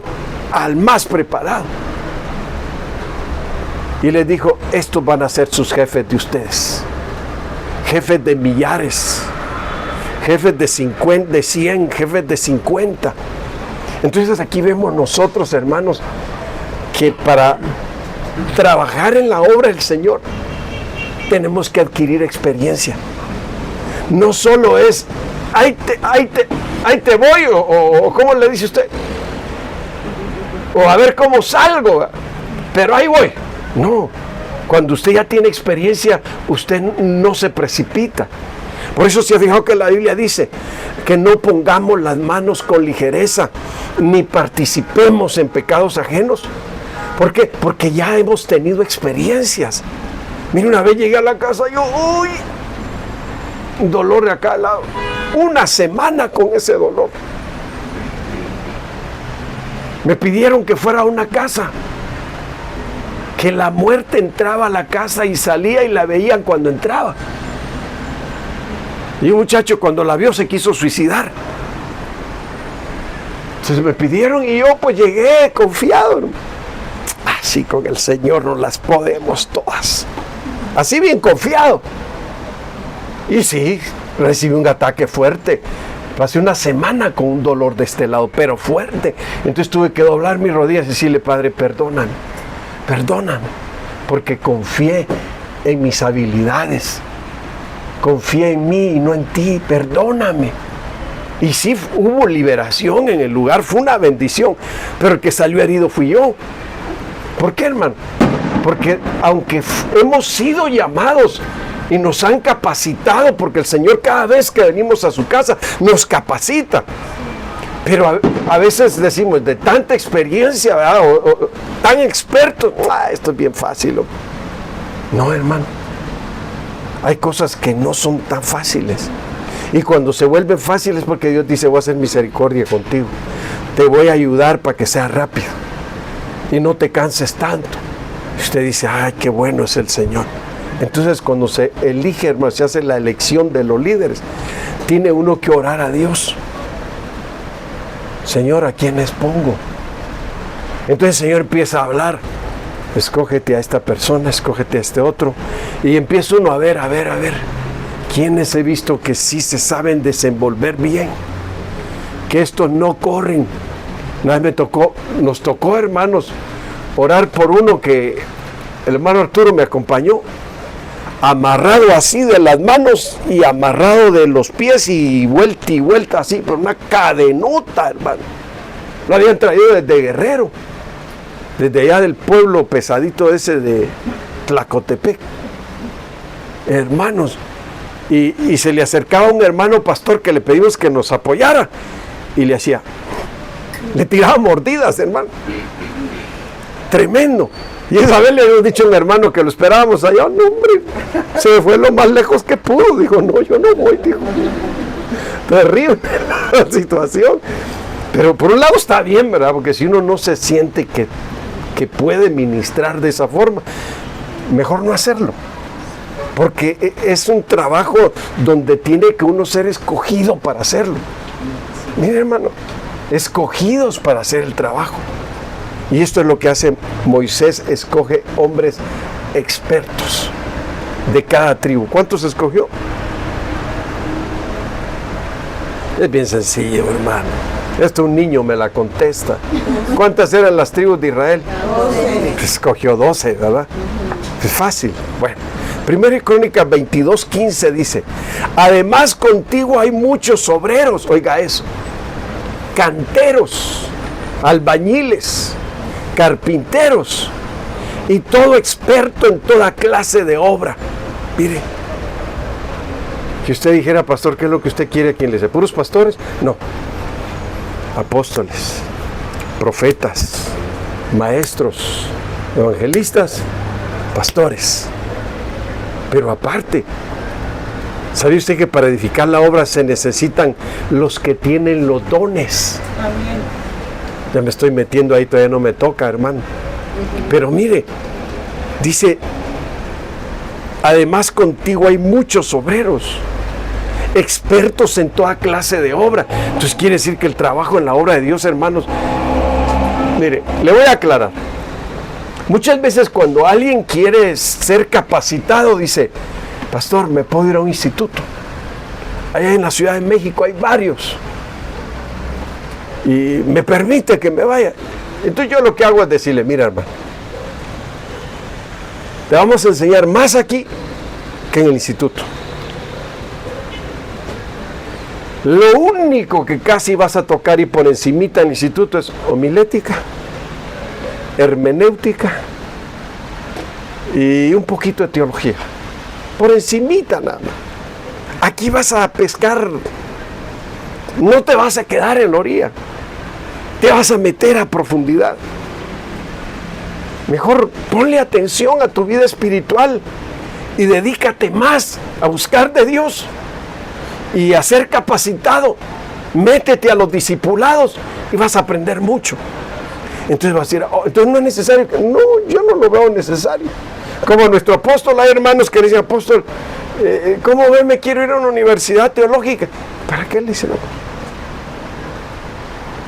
al más preparado. Y les dijo, estos van a ser sus jefes de ustedes. Jefes de millares, jefes de 50, de 100, jefes de 50. Entonces aquí vemos nosotros, hermanos, que para trabajar en la obra del Señor tenemos que adquirir experiencia. No solo es, ahí te voy, o ¿cómo le dice usted? O a ver cómo salgo, pero ahí voy. No, cuando usted ya tiene experiencia, usted no se precipita. Por eso se ha fijado que la Biblia dice que no pongamos las manos con ligereza, ni participemos en pecados ajenos. ¿Por qué? Porque ya hemos tenido experiencias. Mira, una vez llegué a la casa, yo, uy, un dolor de acá al lado. Una semana con ese dolor. Me pidieron que fuera a una casa, que la muerte entraba a la casa y salía y la veían cuando entraba. Y un muchacho cuando la vio se quiso suicidar. Entonces me pidieron y yo pues llegué confiado. Así con el Señor nos las podemos todas. Así bien confiado. Y sí, recibí un ataque fuerte. Pasé una semana con un dolor de este lado, pero fuerte. Entonces tuve que doblar mis rodillas y decirle, Padre, perdóname, porque confié en mis habilidades. Confié en mí y no en ti, perdóname. Y sí, hubo liberación en el lugar, fue una bendición, pero el que salió herido fui yo. ¿Por qué, hermano? Porque aunque hemos sido llamados y nos han capacitado, porque el Señor cada vez que venimos a su casa nos capacita, pero a veces decimos, de tanta experiencia, ¿verdad? O tan experto, esto es bien fácil. No, hermano. Hay cosas que no son tan fáciles. Y cuando se vuelven fáciles porque Dios dice, voy a hacer misericordia contigo. Te voy a ayudar para que sea rápido. Y no te canses tanto. Y usted dice, ay, qué bueno es el Señor. Entonces cuando se elige, hermano, se hace la elección de los líderes, tiene uno que orar a Dios. Señor, ¿a quiénes pongo? Entonces el Señor empieza a hablar. Escógete a esta persona, escógete a este otro. Y empieza uno a ver. ¿Quiénes he visto que sí se saben desenvolver bien? Que estos no corren. Una vez nos tocó, hermanos, orar por uno que el hermano Arturo me acompañó, amarrado así de las manos y amarrado de los pies y vuelta así, por una cadenota, hermano. Lo habían traído desde Guerrero, desde allá del pueblo pesadito ese de Tlacotepec. Hermanos, y se le acercaba un hermano pastor que le pedimos que nos apoyara y le hacía, le tiraba mordidas, hermano. Tremendo. Y esa vez le habíamos dicho a un hermano que lo esperábamos allá, no, hombre, se fue lo más lejos que pudo. Dijo, no, yo no voy, dijo. Terrible la situación. Pero por un lado está bien, ¿verdad? Porque si uno no se siente que puede ministrar de esa forma, mejor no hacerlo. Porque es un trabajo donde tiene que uno ser escogido para hacerlo. Mire, hermano, escogidos para hacer el trabajo. Y esto es lo que hace Moisés, escoge hombres expertos de cada tribu. ¿Cuántos escogió? Es bien sencillo, hermano. Esto un niño me la contesta. ¿Cuántas eran las tribus de Israel? 12. Pues escogió 12, ¿verdad? Es fácil. Bueno, 1 Crónicas 22:15 dice, además contigo hay muchos obreros, oiga eso, canteros, albañiles, carpinteros y todo experto en toda clase de obra. Mire, que usted dijera, pastor, ¿qué es lo que usted quiere? ¿Quién le dice? ¿Puros pastores? No. Apóstoles, profetas, maestros, evangelistas, pastores. Pero aparte, ¿sabe usted que para edificar la obra se necesitan los que tienen los dones? Amén. Ya me estoy metiendo ahí, todavía no me toca, hermano. Pero mire, dice, además contigo hay muchos obreros, expertos en toda clase de obra. Entonces quiere decir que el trabajo en la obra de Dios, hermanos, mire, le voy a aclarar. Muchas veces cuando alguien quiere ser capacitado, dice, pastor, ¿me puedo ir a un instituto? Allá en la Ciudad de México hay varios. Y me permite que me vaya. Entonces yo lo que hago es decirle, mira, hermano, te vamos a enseñar más aquí que en el instituto. Lo único que casi vas a tocar y por encimita en el instituto es homilética, hermenéutica y un poquito de teología. Por encimita nada más. Aquí vas a pescar, no te vas a quedar en la orilla, te vas a meter a profundidad. Mejor ponle atención a tu vida espiritual y dedícate más a buscar de Dios y a ser capacitado. Métete a los discipulados y vas a aprender mucho. Entonces vas a decir, oh, entonces no es necesario. No, yo no lo veo necesario. Como nuestro apóstol, hay hermanos que le dicen, apóstol, ¿cómo ve? Me quiero ir a una universidad teológica. ¿Para qué le dicen?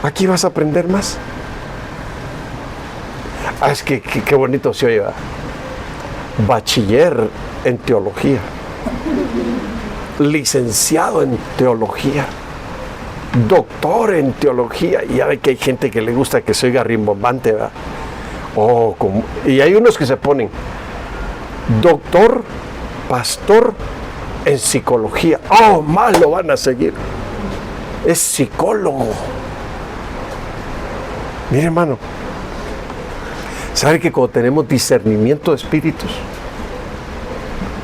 Aquí vas a aprender más. Ah, es que qué bonito se oye. Bachiller en teología, licenciado en teología, doctor en teología. Y ya ve que hay gente que le gusta que se oiga rimbombante, ¿verdad? Y hay unos que se ponen doctor, pastor en psicología. Oh, más lo van a seguir. Es psicólogo. Mire, hermano, ¿sabe que cuando tenemos discernimiento de espíritus,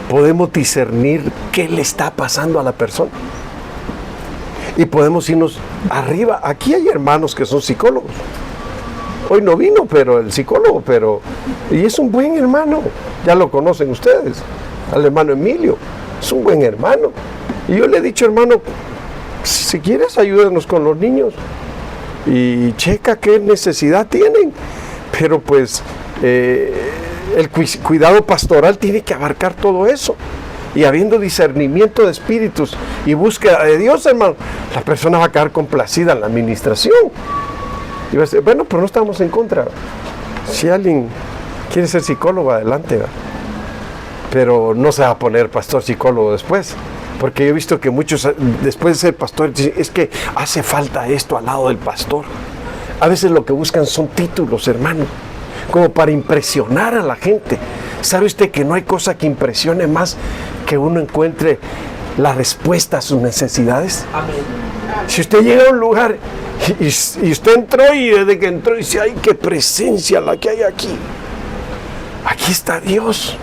podemos discernir qué le está pasando a la persona? Y podemos irnos arriba. Aquí hay hermanos que son psicólogos. Hoy no vino, pero el psicólogo, y es un buen hermano. Ya lo conocen ustedes, al hermano Emilio. Es un buen hermano. Y yo le he dicho, hermano, si quieres ayúdanos con los niños y checa qué necesidad tienen. Pero pues el cuidado pastoral tiene que abarcar todo eso. Y habiendo discernimiento de espíritus y búsqueda de Dios, hermano, la persona va a quedar complacida en la administración. Y va a decir, bueno, pero no estamos en contra. Si alguien quiere ser psicólogo, adelante, ¿verdad? Pero no se va a poner pastor psicólogo después. Porque yo he visto que muchos, después de ser pastor, dicen, es que hace falta esto al lado del pastor. A veces lo que buscan son títulos, hermano, como para impresionar a la gente. ¿Sabe usted que no hay cosa que impresione más que uno encuentre la respuesta a sus necesidades? Amén. Si usted llega a un lugar y usted entró y desde que entró dice, ¡ay, qué presencia la que hay aquí! Aquí está Dios.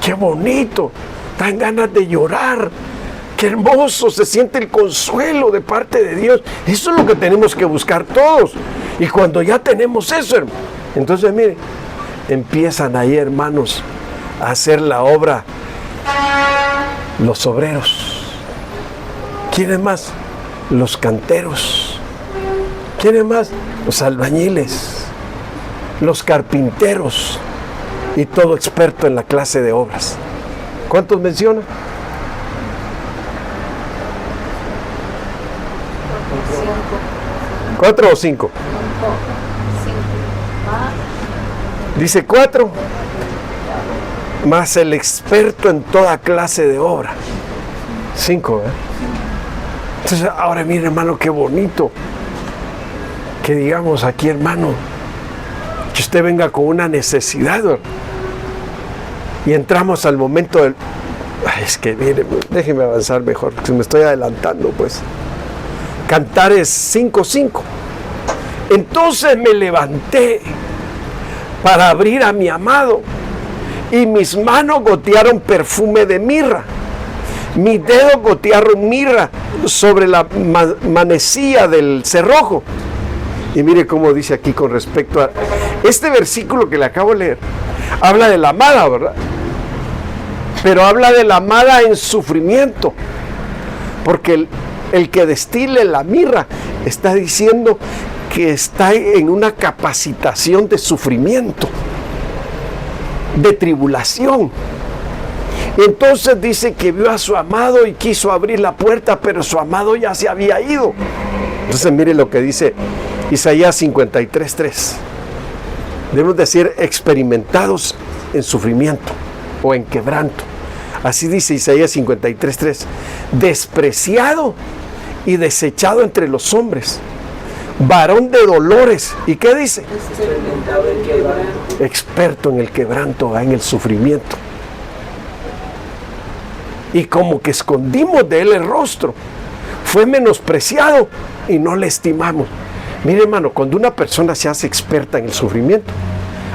¡Qué bonito! Dan ganas de llorar. ¡Qué hermoso! Se siente el consuelo de parte de Dios. Eso es lo que tenemos que buscar todos. Y cuando ya tenemos eso, hermano, entonces mire, empiezan ahí, hermanos, a hacer la obra los obreros. ¿Quiénes más? Los canteros. ¿Quiénes más? Los albañiles, los carpinteros y todo experto en la clase de obras. ¿Cuántos menciona? 4 o 5. Dice 4 más el experto en toda clase de obra. 5, ¿eh? Entonces, ahora mire, hermano, qué bonito que digamos aquí, hermano, que usted venga con una necesidad, ¿no? Y entramos al momento del... Ay, es que mire, déjeme avanzar mejor, porque me estoy adelantando, pues. Cantares 5:5. Entonces me levanté para abrir a mi amado, y mis manos gotearon perfume de mirra. Mis dedos gotearon mirra sobre la manecilla del cerrojo. Y mire cómo dice aquí con respecto a... Este versículo que le acabo de leer, habla de la amada, ¿verdad? Pero habla de la amada en sufrimiento. Porque el que destile la mirra está diciendo que está en una capacitación de sufrimiento, de tribulación. Entonces dice que vio a su amado y quiso abrir la puerta, pero su amado ya se había ido. Entonces mire lo que dice Isaías 53:3. Debemos decir experimentados en sufrimiento o en quebranto. Así dice Isaías 53:3. Despreciado y desechado entre los hombres, varón de dolores. ¿Y qué dice? Experimentado en quebranto. Experto en el quebranto, en el sufrimiento. Y como que escondimos de él el rostro. Fue menospreciado y no le estimamos. Mire, hermano, cuando una persona se hace experta en el sufrimiento,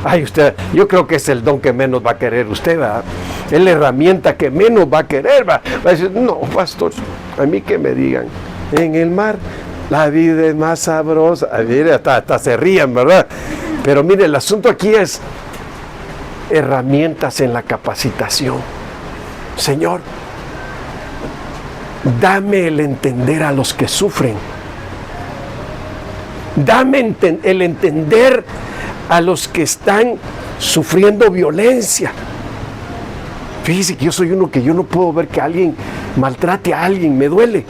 ay, usted, yo creo que es el don que menos va a querer usted, ¿verdad? Es la herramienta que menos va a querer, ¿verdad? Va a decir, no, pastor, a mí que me digan, en el mar la vida es más sabrosa. Ay, mire, hasta se ríen, ¿verdad? Pero mire, el asunto aquí es herramientas en la capacitación. Señor, dame el entender a los que sufren. Dame el entender a los que están sufriendo violencia. Fíjese que yo soy uno que yo no puedo ver que alguien maltrate a alguien, me duele.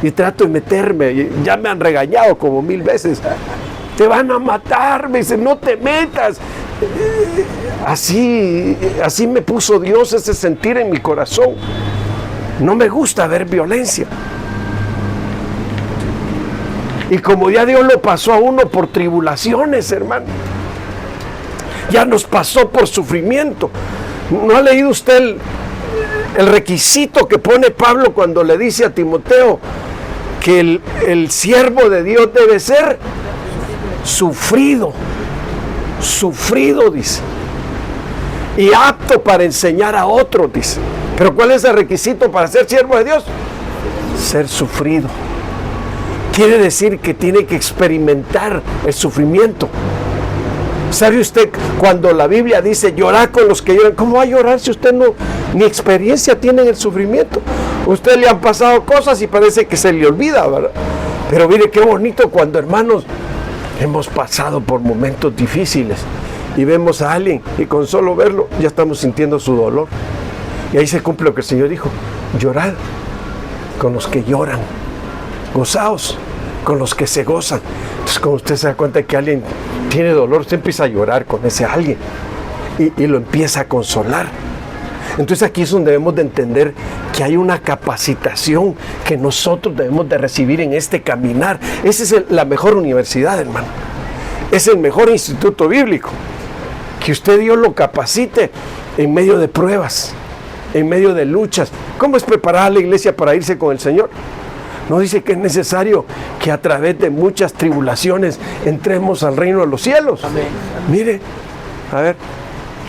Y trato de meterme, ya me han regañado como 1000 veces. Te van a matar, me dicen, no te metas. Así me puso Dios ese sentir en mi corazón. No me gusta ver violencia. Y como ya Dios lo pasó a uno por tribulaciones, hermano, ya nos pasó por sufrimiento. ¿No ha leído usted el requisito que pone Pablo cuando le dice a Timoteo que el siervo de Dios debe ser sufrido? Sufrido, dice, y apto para enseñar a otros, dice. Pero ¿cuál es el requisito para ser siervo de Dios? Ser sufrido. Quiere decir que tiene que experimentar el sufrimiento. ¿Sabe usted cuando la Biblia dice llorar con los que lloran? ¿Cómo va a llorar si usted no ni experiencia tiene en el sufrimiento? Usted le han pasado cosas y parece que se le olvida, ¿verdad? Pero mire qué bonito cuando, hermanos, hemos pasado por momentos difíciles y vemos a alguien y con solo verlo ya estamos sintiendo su dolor. Y ahí se cumple lo que el Señor dijo: llorad con los que lloran, gozaos con los que se gozan. Entonces, cuando usted se da cuenta de que alguien tiene dolor, usted empieza a llorar con ese alguien y lo empieza a consolar. Entonces aquí es donde debemos de entender que hay una capacitación que nosotros debemos de recibir en este caminar. Esa es la mejor universidad, hermano. Es el mejor instituto bíblico. Que usted, Dios, lo capacite en medio de pruebas, en medio de luchas. ¿Cómo es preparar a la iglesia para irse con el Señor? No dice que es necesario que a través de muchas tribulaciones entremos al reino de los cielos. Amén. Mire, a ver,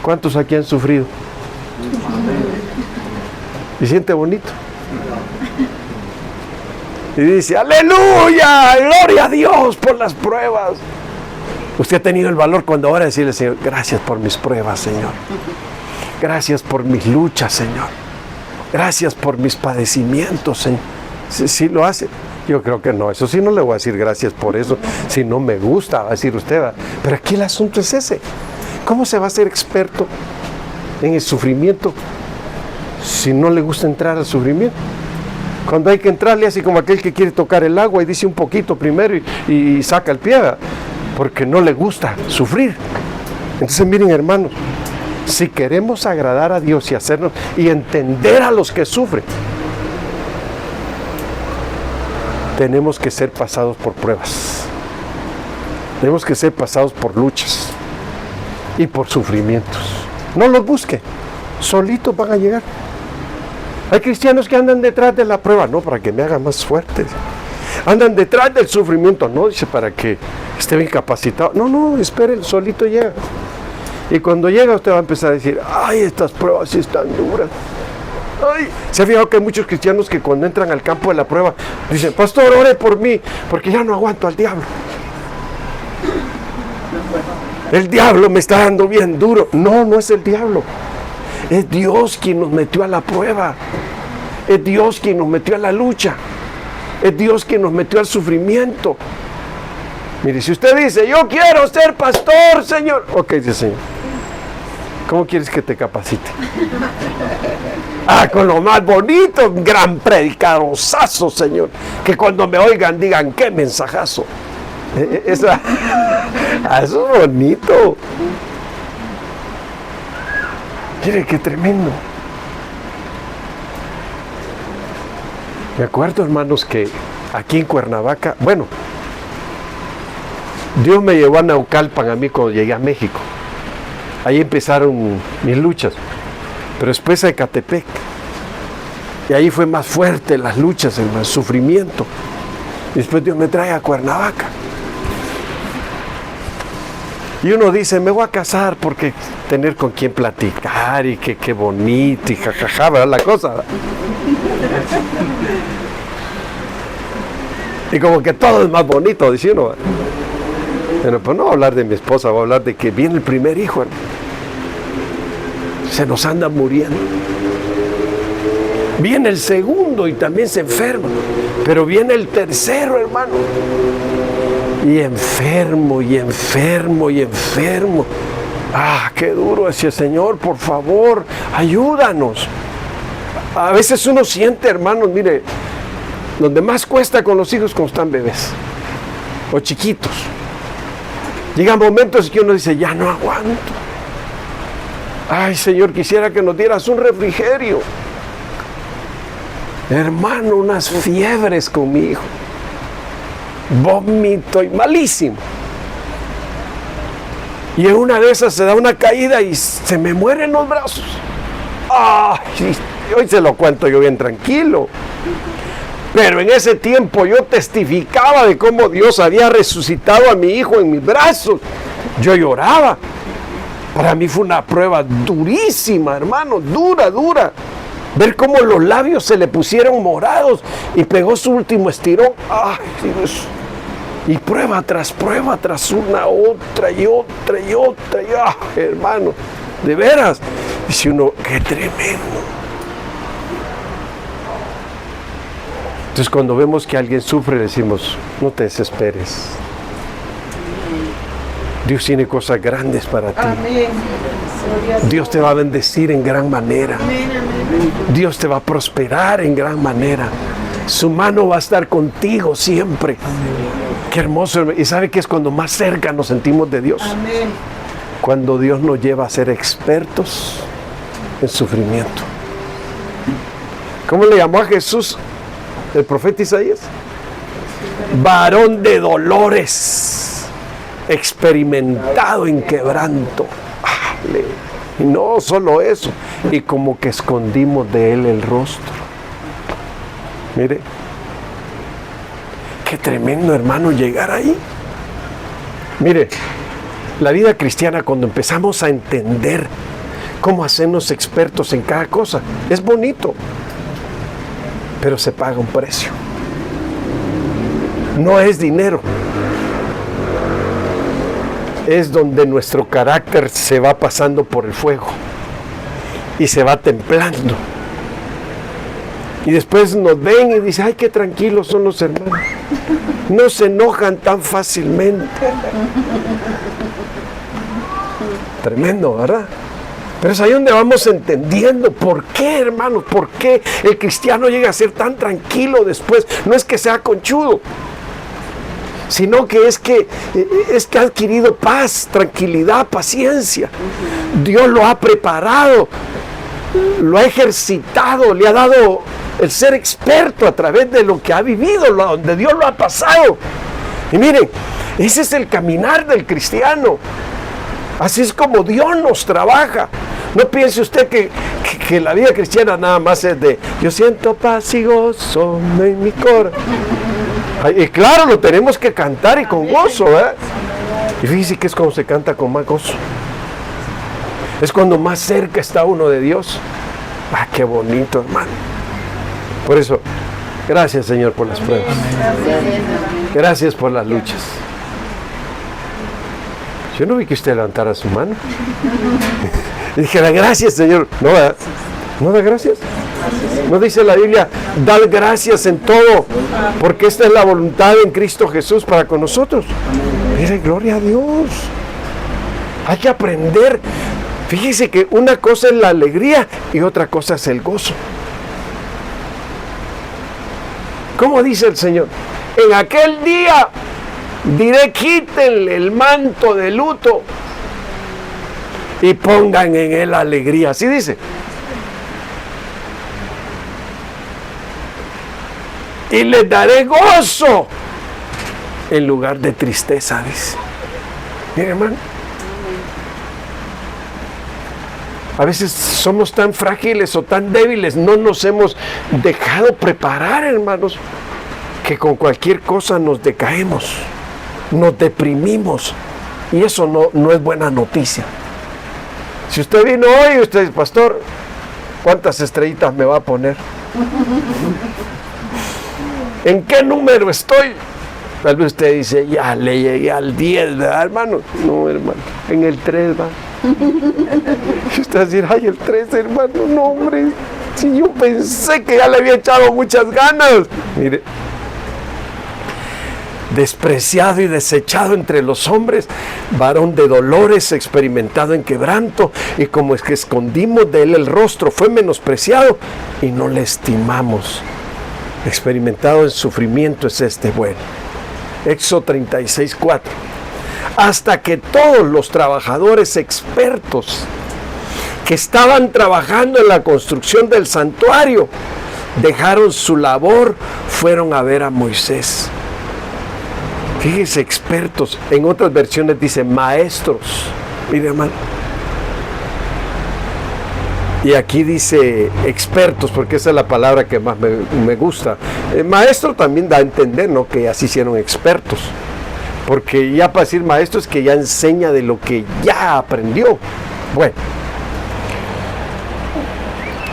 ¿cuántos aquí han sufrido? ¿Y siente bonito? Y dice, aleluya, gloria a Dios por las pruebas. Usted ha tenido el valor cuando ahora decirle, Señor, gracias por mis pruebas, Señor. Gracias por mis luchas, Señor. Gracias por mis padecimientos, Señor. ¿Sí lo hace? Yo creo que no. Eso sí no le voy a decir gracias por eso. Si no me gusta, va a decir usted. ¿Va? Pero aquí el asunto es ese. ¿Cómo se va a ser experto en el sufrimiento si no le gusta entrar al sufrimiento? Cuando hay que entrarle así como aquel que quiere tocar el agua y dice un poquito primero y saca el pie, porque no le gusta sufrir. Entonces miren, hermanos, si queremos agradar a Dios y hacernos y entender a los que sufren, tenemos que ser pasados por pruebas, tenemos que ser pasados por luchas y por sufrimientos. No los busque, solitos van a llegar. Hay cristianos que andan detrás de la prueba, no para que me haga más fuerte. Andan detrás del sufrimiento, no, dice, para que esté bien capacitado. No, espere, solito llega. Y cuando llega usted va a empezar a decir, ay, estas pruebas sí están duras. Ay, ¿se ha fijado que hay muchos cristianos que cuando entran al campo de la prueba dicen, pastor, ore por mí, porque ya no aguanto al diablo? El diablo me está dando bien duro. No es el diablo. Es Dios quien nos metió a la prueba. Es Dios quien nos metió a la lucha. Es Dios quien nos metió al sufrimiento. Mire, si usted dice, yo quiero ser pastor, Señor. Ok, dice Señor. ¿Cómo quieres que te capacite? Con lo más bonito, un gran predicadorazo, Señor. Que cuando me oigan digan, qué mensajazo. Eso es bonito. Mire, qué tremendo. Me acuerdo, hermanos, que aquí en Cuernavaca, bueno, Dios me llevó a Naucalpan a mí cuando llegué a México. Ahí empezaron mis luchas. Pero después a Ecatepec. Y ahí fue más fuerte las luchas, el sufrimiento. Y después Dios me trae a Cuernavaca. Y uno dice, me voy a casar porque tener con quien platicar y que qué bonito y jajaja, ¿verdad la cosa? Y como que todo es más bonito, dice uno. Pero pues no voy a hablar de mi esposa, voy a hablar de que viene el primer hijo, hermano. Se nos anda muriendo. Viene el segundo y también se enferma. Pero viene el tercero, hermano. Y enfermo, y enfermo, y enfermo. Qué duro ese Señor, por favor, ayúdanos. A veces uno siente, hermanos, mire, donde más cuesta con los hijos cuando están bebés o chiquitos. Llegan momentos en que uno dice, ya no aguanto. Ay, Señor, quisiera que nos dieras un refrigerio. Hermano, unas fiebres con mi hijo. Vómito y malísimo. Y en una de esas se da una caída y se me mueren los brazos. Ay, hoy se lo cuento yo bien tranquilo. Pero en ese tiempo yo testificaba de cómo Dios había resucitado a mi hijo en mis brazos. Yo lloraba. Para mí fue una prueba durísima, hermano, dura. Ver cómo los labios se le pusieron morados y pegó su último estirón. Ay, Dios. Y prueba tras una, otra y otra. Hermano, de veras. Dice uno, qué tremendo. Entonces cuando vemos que alguien sufre, decimos, no te desesperes. Dios tiene cosas grandes para ti. Amén. Dios te va a bendecir en gran manera. Dios te va a prosperar en gran manera. Su mano va a estar contigo siempre. Qué hermoso. ¿Y sabe qué es cuando más cerca nos sentimos de Dios? Amén. Cuando Dios nos lleva a ser expertos en sufrimiento. ¿Cómo le llamó a Jesús el profeta Isaías? Varón de dolores, experimentado en quebranto. Y no solo eso, y como que escondimos de él el rostro. Mire, qué tremendo, hermano, llegar ahí. Mire, la vida cristiana, cuando empezamos a entender cómo hacernos expertos en cada cosa, es bonito, pero se paga un precio. No es dinero. Es donde nuestro carácter se va pasando por el fuego y se va templando. Y después nos ven y dicen, ay, qué tranquilos son los hermanos. No se enojan tan fácilmente. Tremendo, ¿verdad? Pero es ahí donde vamos entendiendo por qué, hermanos, por qué el cristiano llega a ser tan tranquilo después. No es que sea conchudo, sino que es que ha adquirido paz, tranquilidad, paciencia. Dios lo ha preparado, lo ha ejercitado, le ha dado el ser experto a través de lo que ha vivido, donde Dios lo ha pasado. Y miren, ese es el caminar del cristiano. Así es como Dios nos trabaja. No piense usted que la vida cristiana nada más es de yo siento paz y gozo en mi corazón. Y claro, lo tenemos que cantar y con gozo, ¿eh? Y fíjese que es cuando se canta con más gozo. Es cuando más cerca está uno de Dios. ¡Ah, qué bonito, hermano! Por eso, gracias, Señor, por las pruebas. Gracias por las luchas. Yo no vi que usted levantara su mano. Y dijera, gracias, Señor. No, ¿verdad? ¿No da gracias? ¿No dice la Biblia, dad gracias en todo, porque esta es la voluntad en Cristo Jesús para con nosotros? Mire, gloria a Dios. Hay que aprender. Fíjese que una cosa es la alegría y otra cosa es el gozo. ¿Cómo dice el Señor? En aquel día diré, quítenle el manto de luto y pongan en él alegría. Así dice. Y les daré gozo en lugar de tristeza, dice. Mire, hermano. A veces somos tan frágiles o tan débiles, no nos hemos dejado preparar, hermanos, que con cualquier cosa nos decaemos, nos deprimimos. Y eso no es buena noticia. Si usted vino hoy y usted dice, pastor, ¿cuántas estrellitas me va a poner? ¿En qué número estoy? Tal vez usted dice, ya le llegué al 10, ¿verdad, hermano? No, hermano, en el 3 va. Y usted va a decir, ay, el 3, hermano, no, hombre, si yo pensé que ya le había echado muchas ganas. Mire, despreciado y desechado entre los hombres, varón de dolores, experimentado en quebranto, y como es que escondimos de él el rostro, fue menospreciado y no le estimamos. Experimentado en sufrimiento es este bueno. Éxodo 36:4. Hasta que todos los trabajadores expertos que estaban trabajando en la construcción del santuario dejaron su labor, fueron a ver a Moisés. Fíjese, expertos. En otras versiones dice maestros. Mire, hermano. Y aquí dice expertos, porque esa es la palabra que más me gusta. Maestro también da a entender, ¿no?, que así hicieron expertos. Porque ya para decir maestro es que ya enseña de lo que ya aprendió. Bueno.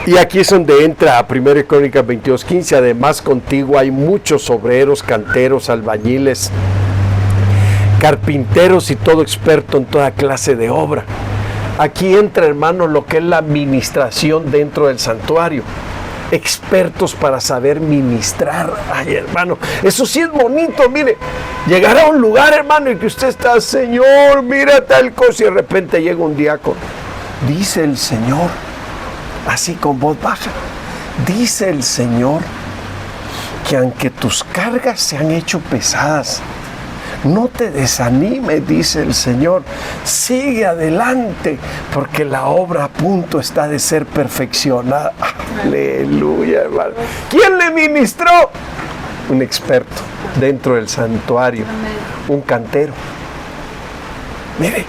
Y aquí es donde entra a 1 Crónicas 22:15. Además, contigo hay muchos obreros, canteros, albañiles, carpinteros y todo experto en toda clase de obra. Aquí entra, hermano, lo que es la administración dentro del santuario. Expertos para saber ministrar. Ay, hermano, eso sí es bonito. Mire, llegar a un lugar, hermano, y que usted está, Señor, mira tal cosa, y de repente llega un diácono. Dice el Señor, así con voz baja, dice el Señor que aunque tus cargas se han hecho pesadas, No te desanimes, dice el Señor. Sigue adelante, porque la obra a punto está de ser perfeccionada. Aleluya, hermano. ¿Quién le ministró? Un experto dentro del santuario, un cantero. Mire,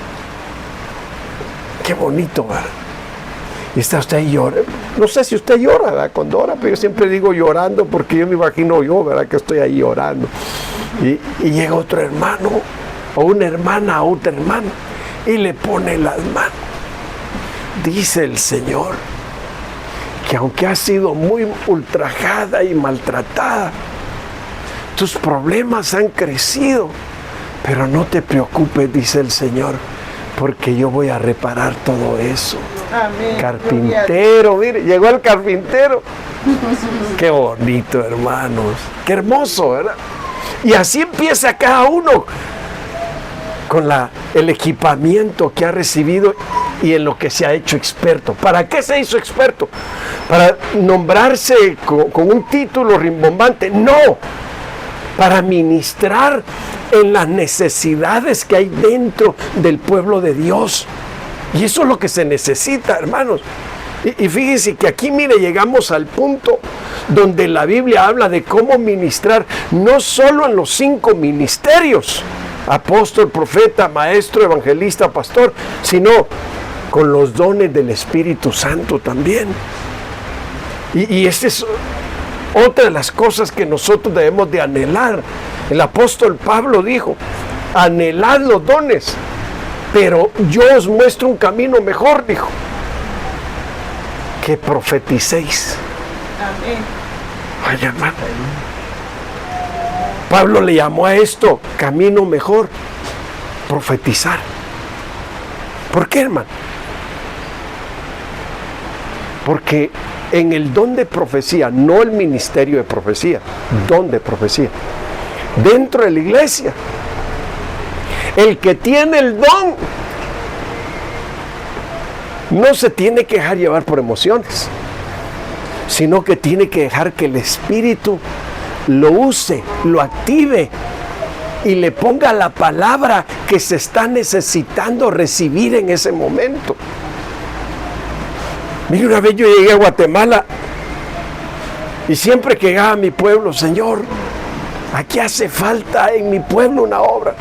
qué bonito, ¿verdad? Y está usted ahí llorando. No sé si usted llora, ¿verdad? Cuando ora, pero yo siempre digo llorando porque yo me imagino yo, ¿verdad? Que estoy ahí llorando. Y llega otro hermano, o una hermana a otra hermana, y le pone las manos. Dice el Señor que aunque has sido muy ultrajada y maltratada, tus problemas han crecido, pero no te preocupes, dice el Señor, porque yo voy a reparar todo eso. Amén. Carpintero, mire, llegó el carpintero. Qué bonito, hermanos. Qué hermoso, ¿verdad? Y así empieza cada uno con el equipamiento que ha recibido y en lo que se ha hecho experto. ¿Para qué se hizo experto? ¿Para nombrarse con un título rimbombante? No, para ministrar en las necesidades que hay dentro del pueblo de Dios. Y eso es lo que se necesita, hermanos. Y fíjense que aquí, mire, llegamos al punto donde la Biblia habla de cómo ministrar, no solo en los 5 ministerios, apóstol, profeta, maestro, evangelista, pastor, sino con los dones del Espíritu Santo también. Y esa es otra de las cosas que nosotros debemos de anhelar. El apóstol Pablo dijo, anhelad los dones, pero yo os muestro un camino mejor, dijo, que profeticéis. Amén. Ay, hermano. Pablo le llamó a esto camino mejor, profetizar. ¿Por qué, hermano? Porque en el don de profecía, no el ministerio de profecía, don de profecía, dentro de la iglesia, el que tiene el don no se tiene que dejar llevar por emociones, sino que tiene que dejar que el Espíritu lo use, lo active y le ponga la palabra que se está necesitando recibir en ese momento. Mire, una vez yo llegué a Guatemala y siempre que llegaba a mi pueblo, Señor, aquí hace falta en mi pueblo una obra.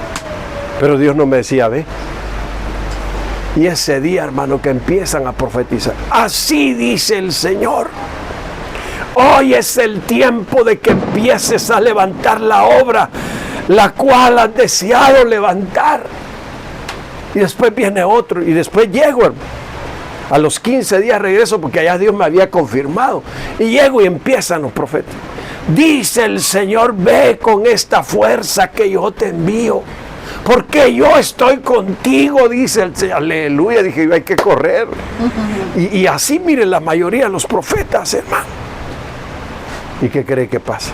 Pero Dios no me decía, ve. Y ese día, hermano, que empiezan a profetizar, así dice el Señor, hoy es el tiempo de que empieces a levantar la obra, la cual has deseado levantar. Y después viene otro, y después llego, hermano. A los 15 días regreso porque allá Dios me había confirmado. Y llego y empiezan los profetas. Dice el Señor, ve con esta fuerza que yo te envío, porque yo estoy contigo, dice el Señor. Aleluya, dije yo, hay que correr. Y así, miren, la mayoría de los profetas, hermano. ¿Y qué cree que pasa?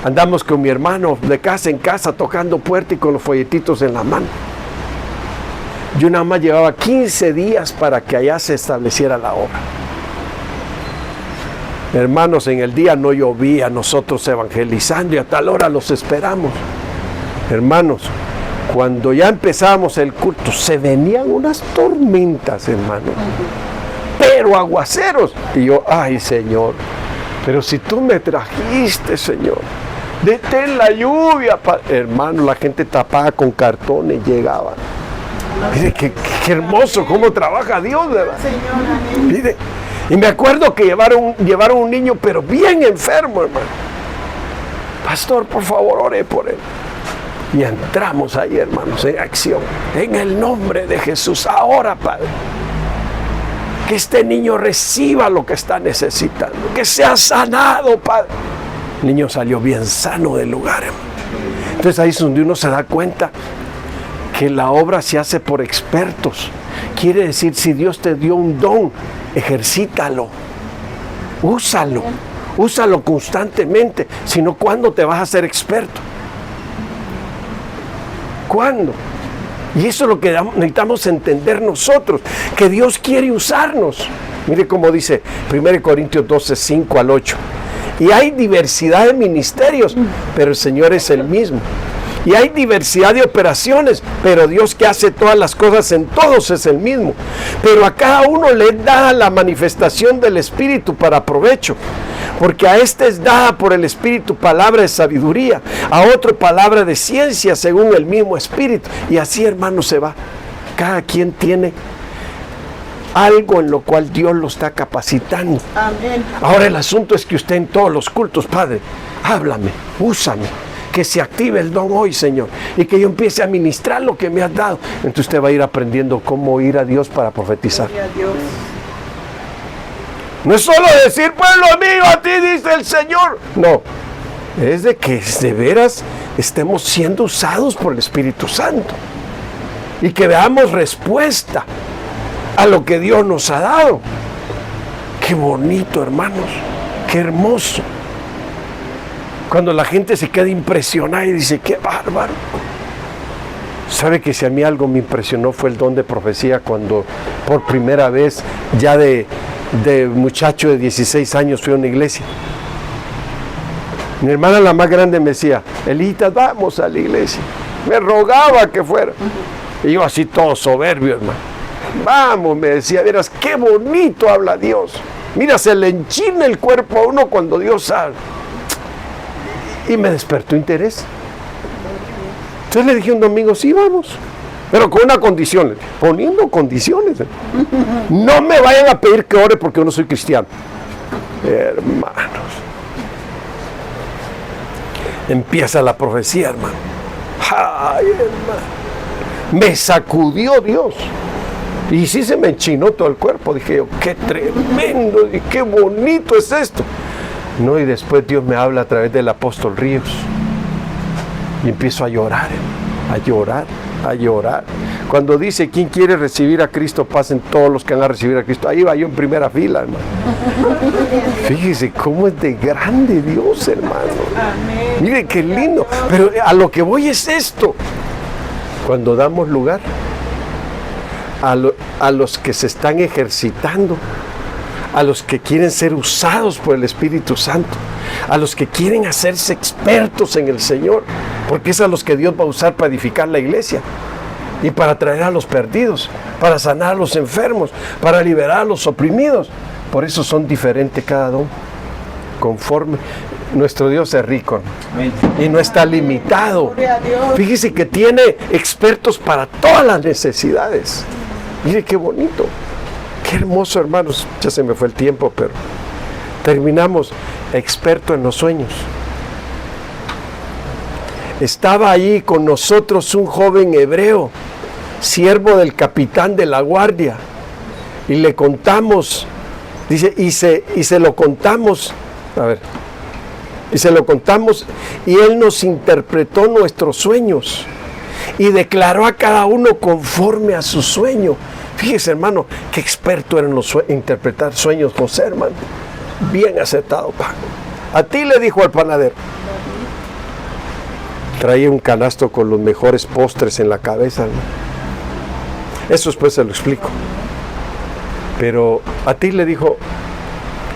Andamos con mi hermano de casa en casa tocando puerta y con los folletitos en la mano. Yo nada más llevaba 15 días para que allá se estableciera la obra. Hermanos, en el día no llovía, nosotros evangelizando y a tal hora los esperamos. Hermanos, cuando ya empezábamos el culto, se venían unas tormentas, hermano. Pero aguaceros. Y yo, ay, Señor, pero si tú me trajiste, Señor, detén la lluvia. Hermano, la gente tapada con cartones llegaba. Mire, qué hermoso cómo trabaja Dios, ¿verdad? Mire, y me acuerdo que llevaron un niño, pero bien enfermo, hermano. Pastor, por favor, ore por él. Y entramos ahí, hermanos, en acción. En el nombre de Jesús, ahora, Padre, que este niño reciba lo que está necesitando, que sea sanado, Padre. El niño salió bien sano del lugar, hermano. Entonces ahí es donde uno se da cuenta que la obra se hace por expertos. Quiere decir, si Dios te dio un don, ejercítalo, úsalo constantemente. Si no, ¿cuándo te vas a ser experto? ¿Cuándo? Y eso es lo que necesitamos entender nosotros, que Dios quiere usarnos. Mire cómo dice 1 Corintios 12, 5 al 8. Y hay diversidad de ministerios, pero el Señor es el mismo. Y hay diversidad de operaciones, pero Dios que hace todas las cosas en todos es el mismo. Pero a cada uno le da la manifestación del Espíritu para provecho. Porque a este es dada por el Espíritu palabra de sabiduría, a otro palabra de ciencia según el mismo Espíritu. Y así, hermano, se va. Cada quien tiene algo en lo cual Dios lo está capacitando. Amén. Ahora el asunto es que usted en todos los cultos, Padre, háblame, úsame, que se active el don hoy, Señor, y que yo empiece a ministrar lo que me has dado. Entonces usted va a ir aprendiendo cómo oír a Dios para profetizar. Gloria a Dios. No es solo decir, pueblo mío, a ti dice el Señor. No, es de que de veras estemos siendo usados por el Espíritu Santo y que veamos respuesta a lo que Dios nos ha dado. Qué bonito, hermanos, qué hermoso. Cuando la gente se queda impresionada y dice, qué bárbaro. ¿Sabe que si a mí algo me impresionó fue el don de profecía cuando por primera vez, ya de muchacho de 16 años, fui a una iglesia? Mi hermana, la más grande, me decía, Elita, vamos a la iglesia. Me rogaba que fuera. Y yo así todo soberbio, hermano. Vamos, me decía, verás, qué bonito habla Dios. Mira, se le enchina el cuerpo a uno cuando Dios habla. Y me despertó interés. Entonces le dije un domingo, sí, vamos. Pero con una condición, poniendo condiciones. No me vayan a pedir que ore porque yo no soy cristiano. Hermanos. Empieza la profecía, hermano. Ay, hermano. Me sacudió Dios. Y sí se me enchinó todo el cuerpo. Dije yo, qué tremendo y qué bonito es esto. No, y después Dios me habla a través del apóstol Ríos. Y empiezo a llorar, a llorar, a llorar. Cuando dice, ¿quién quiere recibir a Cristo? Pasen todos los que van a recibir a Cristo. Ahí va yo en primera fila, hermano. Fíjese cómo es de grande Dios, hermano. Amén. Mire qué lindo. Pero a lo que voy es esto. Cuando damos lugar a los que se están ejercitando, a los que quieren ser usados por el Espíritu Santo, a los que quieren hacerse expertos en el Señor, porque es a los que Dios va a usar para edificar la iglesia y para traer a los perdidos, para sanar a los enfermos, para liberar a los oprimidos. Por eso son diferentes cada don, conforme. Nuestro Dios es rico y no está limitado. Fíjese que tiene expertos para todas las necesidades. Mire qué bonito, qué hermoso, hermanos. Ya se me fue el tiempo, pero terminamos. Experto en los sueños. Estaba allí con nosotros un joven hebreo, siervo del capitán de la guardia, y le contamos, dice, y se lo contamos, a ver, y se lo contamos, y él nos interpretó nuestros sueños y declaró a cada uno conforme a su sueño. Fíjese, hermano, qué experto era en interpretar sueños José, hermano. Bien acertado, Paco. A ti le dijo al panadero. Traía un canasto con los mejores postres en la cabeza, ¿no? Eso después se lo explico. Pero a ti le dijo,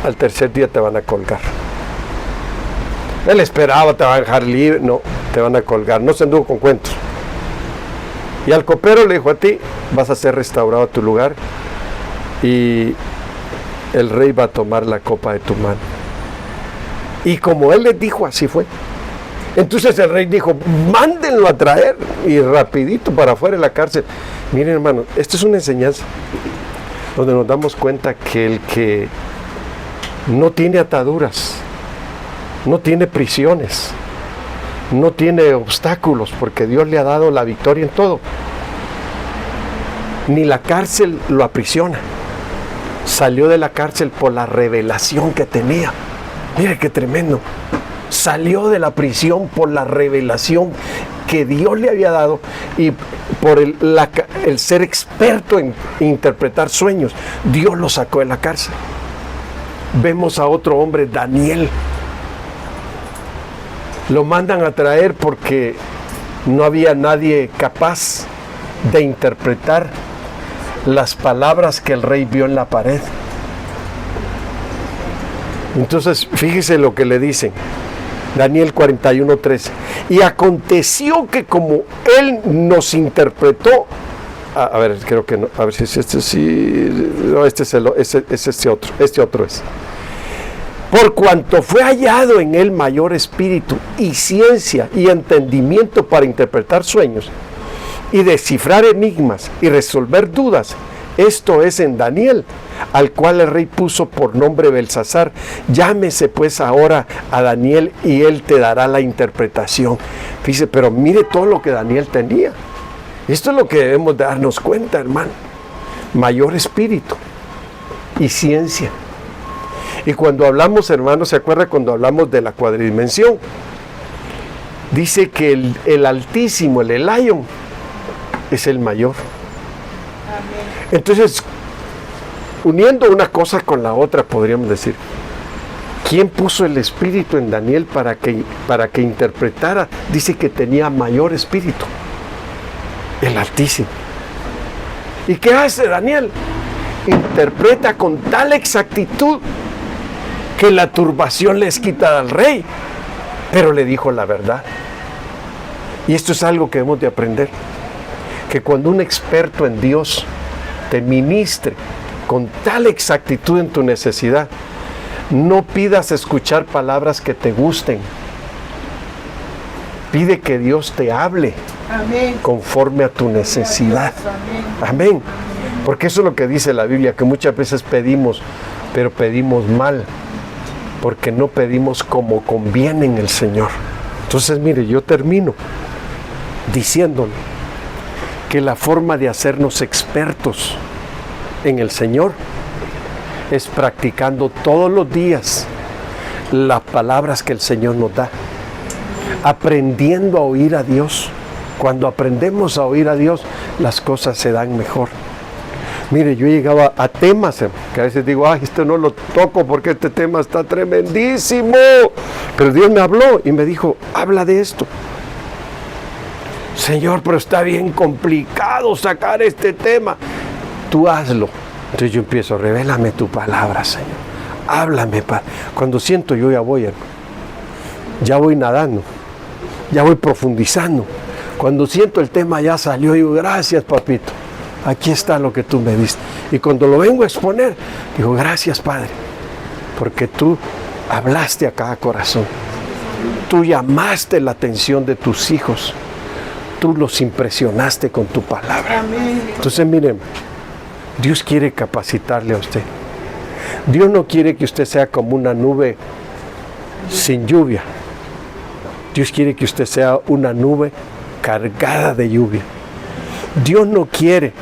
al tercer día te van a colgar. Él esperaba, te van a dejar libre. No, te van a colgar. No se anduvo con cuentos. Y al copero le dijo, a ti vas a ser restaurado a tu lugar y el rey va a tomar la copa de tu mano. Y como él les dijo, así fue. Entonces el rey dijo, mándenlo a traer, y rapidito para afuera de la cárcel. Miren, hermano, esto es una enseñanza donde nos damos cuenta que el que no tiene ataduras, no tiene prisiones, no tiene obstáculos, porque Dios le ha dado la victoria en todo, ni la cárcel lo aprisiona. Salió de la cárcel por la revelación que tenía. Mire qué tremendo. Salió de la prisión por la revelación que Dios le había dado y por el ser experto en interpretar sueños. Dios lo sacó de la cárcel. Vemos a otro hombre, Daniel. Lo mandan a traer porque no había nadie capaz de interpretar las palabras que el rey vio en la pared. Entonces, fíjese lo que le dicen. Daniel 41:13. Y aconteció que como él nos interpretó, a ver, creo que no, a ver si es este, sí, no, este es este otro es. Por cuanto fue hallado en él mayor espíritu y ciencia y entendimiento para interpretar sueños y descifrar enigmas y resolver dudas, esto es en Daniel, al cual el rey puso por nombre Belsasar. Llámese pues ahora a Daniel y él te dará la interpretación. Fíjese, pero mire todo lo que Daniel tenía. Esto es lo que debemos de darnos cuenta, hermano. Mayor espíritu y ciencia. Y cuando hablamos, hermano, ¿se acuerda cuando hablamos de la cuadridimensión? Dice que el Altísimo, el Elión, es el mayor. Entonces, uniendo una cosa con la otra, podríamos decir, ¿quién puso el espíritu en Daniel para que interpretara? Dice que tenía mayor espíritu, el Altísimo. ¿Y qué hace Daniel? Interpreta con tal exactitud que la turbación le es quitada al rey, pero le dijo la verdad. Y esto es algo que debemos de aprender, que cuando un experto en Dios te ministre con tal exactitud en tu necesidad, no pidas escuchar palabras que te gusten. Pide que Dios te hable. Amén. Conforme a tu necesidad. Amén. Porque eso es lo que dice la Biblia, que muchas veces pedimos, pero pedimos mal, porque no pedimos como conviene en el Señor. Entonces, mire, yo termino diciéndole que la forma de hacernos expertos en el Señor es practicando todos los días las palabras que el Señor nos da, aprendiendo a oír a Dios. Cuando aprendemos a oír a Dios, las cosas se dan mejor. Mire, yo he llegado a temas que a veces digo, ay, esto no lo toco porque este tema está tremendísimo. Pero Dios me habló y me dijo, habla de esto. Señor, pero está bien complicado sacar este tema. Tú hazlo. Entonces yo empiezo, revélame tu palabra, Señor. Háblame, Padre. Cuando siento, yo ya voy, hermano. Ya voy nadando. Ya voy profundizando. Cuando siento el tema ya salió, digo, gracias, papito. Aquí está lo que tú me diste. Y cuando lo vengo a exponer, digo, gracias, Padre. Porque tú hablaste a cada corazón. Tú llamaste la atención de tus hijos. Tú los impresionaste con tu palabra. Entonces, miren, Dios quiere capacitarle a usted. Dios no quiere que usted sea como una nube sin lluvia. Dios quiere que usted sea una nube cargada de lluvia. Dios no quiere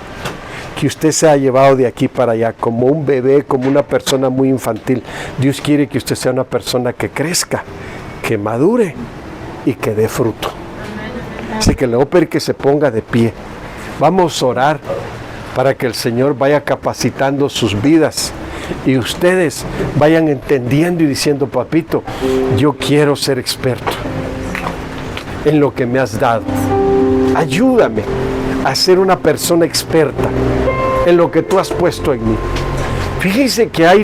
que usted sea llevado de aquí para allá como un bebé, como una persona muy infantil. Dios quiere que usted sea una persona que crezca, que madure y que dé fruto. Así que le voy a pedir que se ponga de pie. Vamos a orar para que el Señor vaya capacitando sus vidas y ustedes vayan entendiendo y diciendo, papito, yo quiero ser experto en lo que me has dado. Ayúdame a ser una persona experta en lo que tú has puesto en mí. Fíjese que hay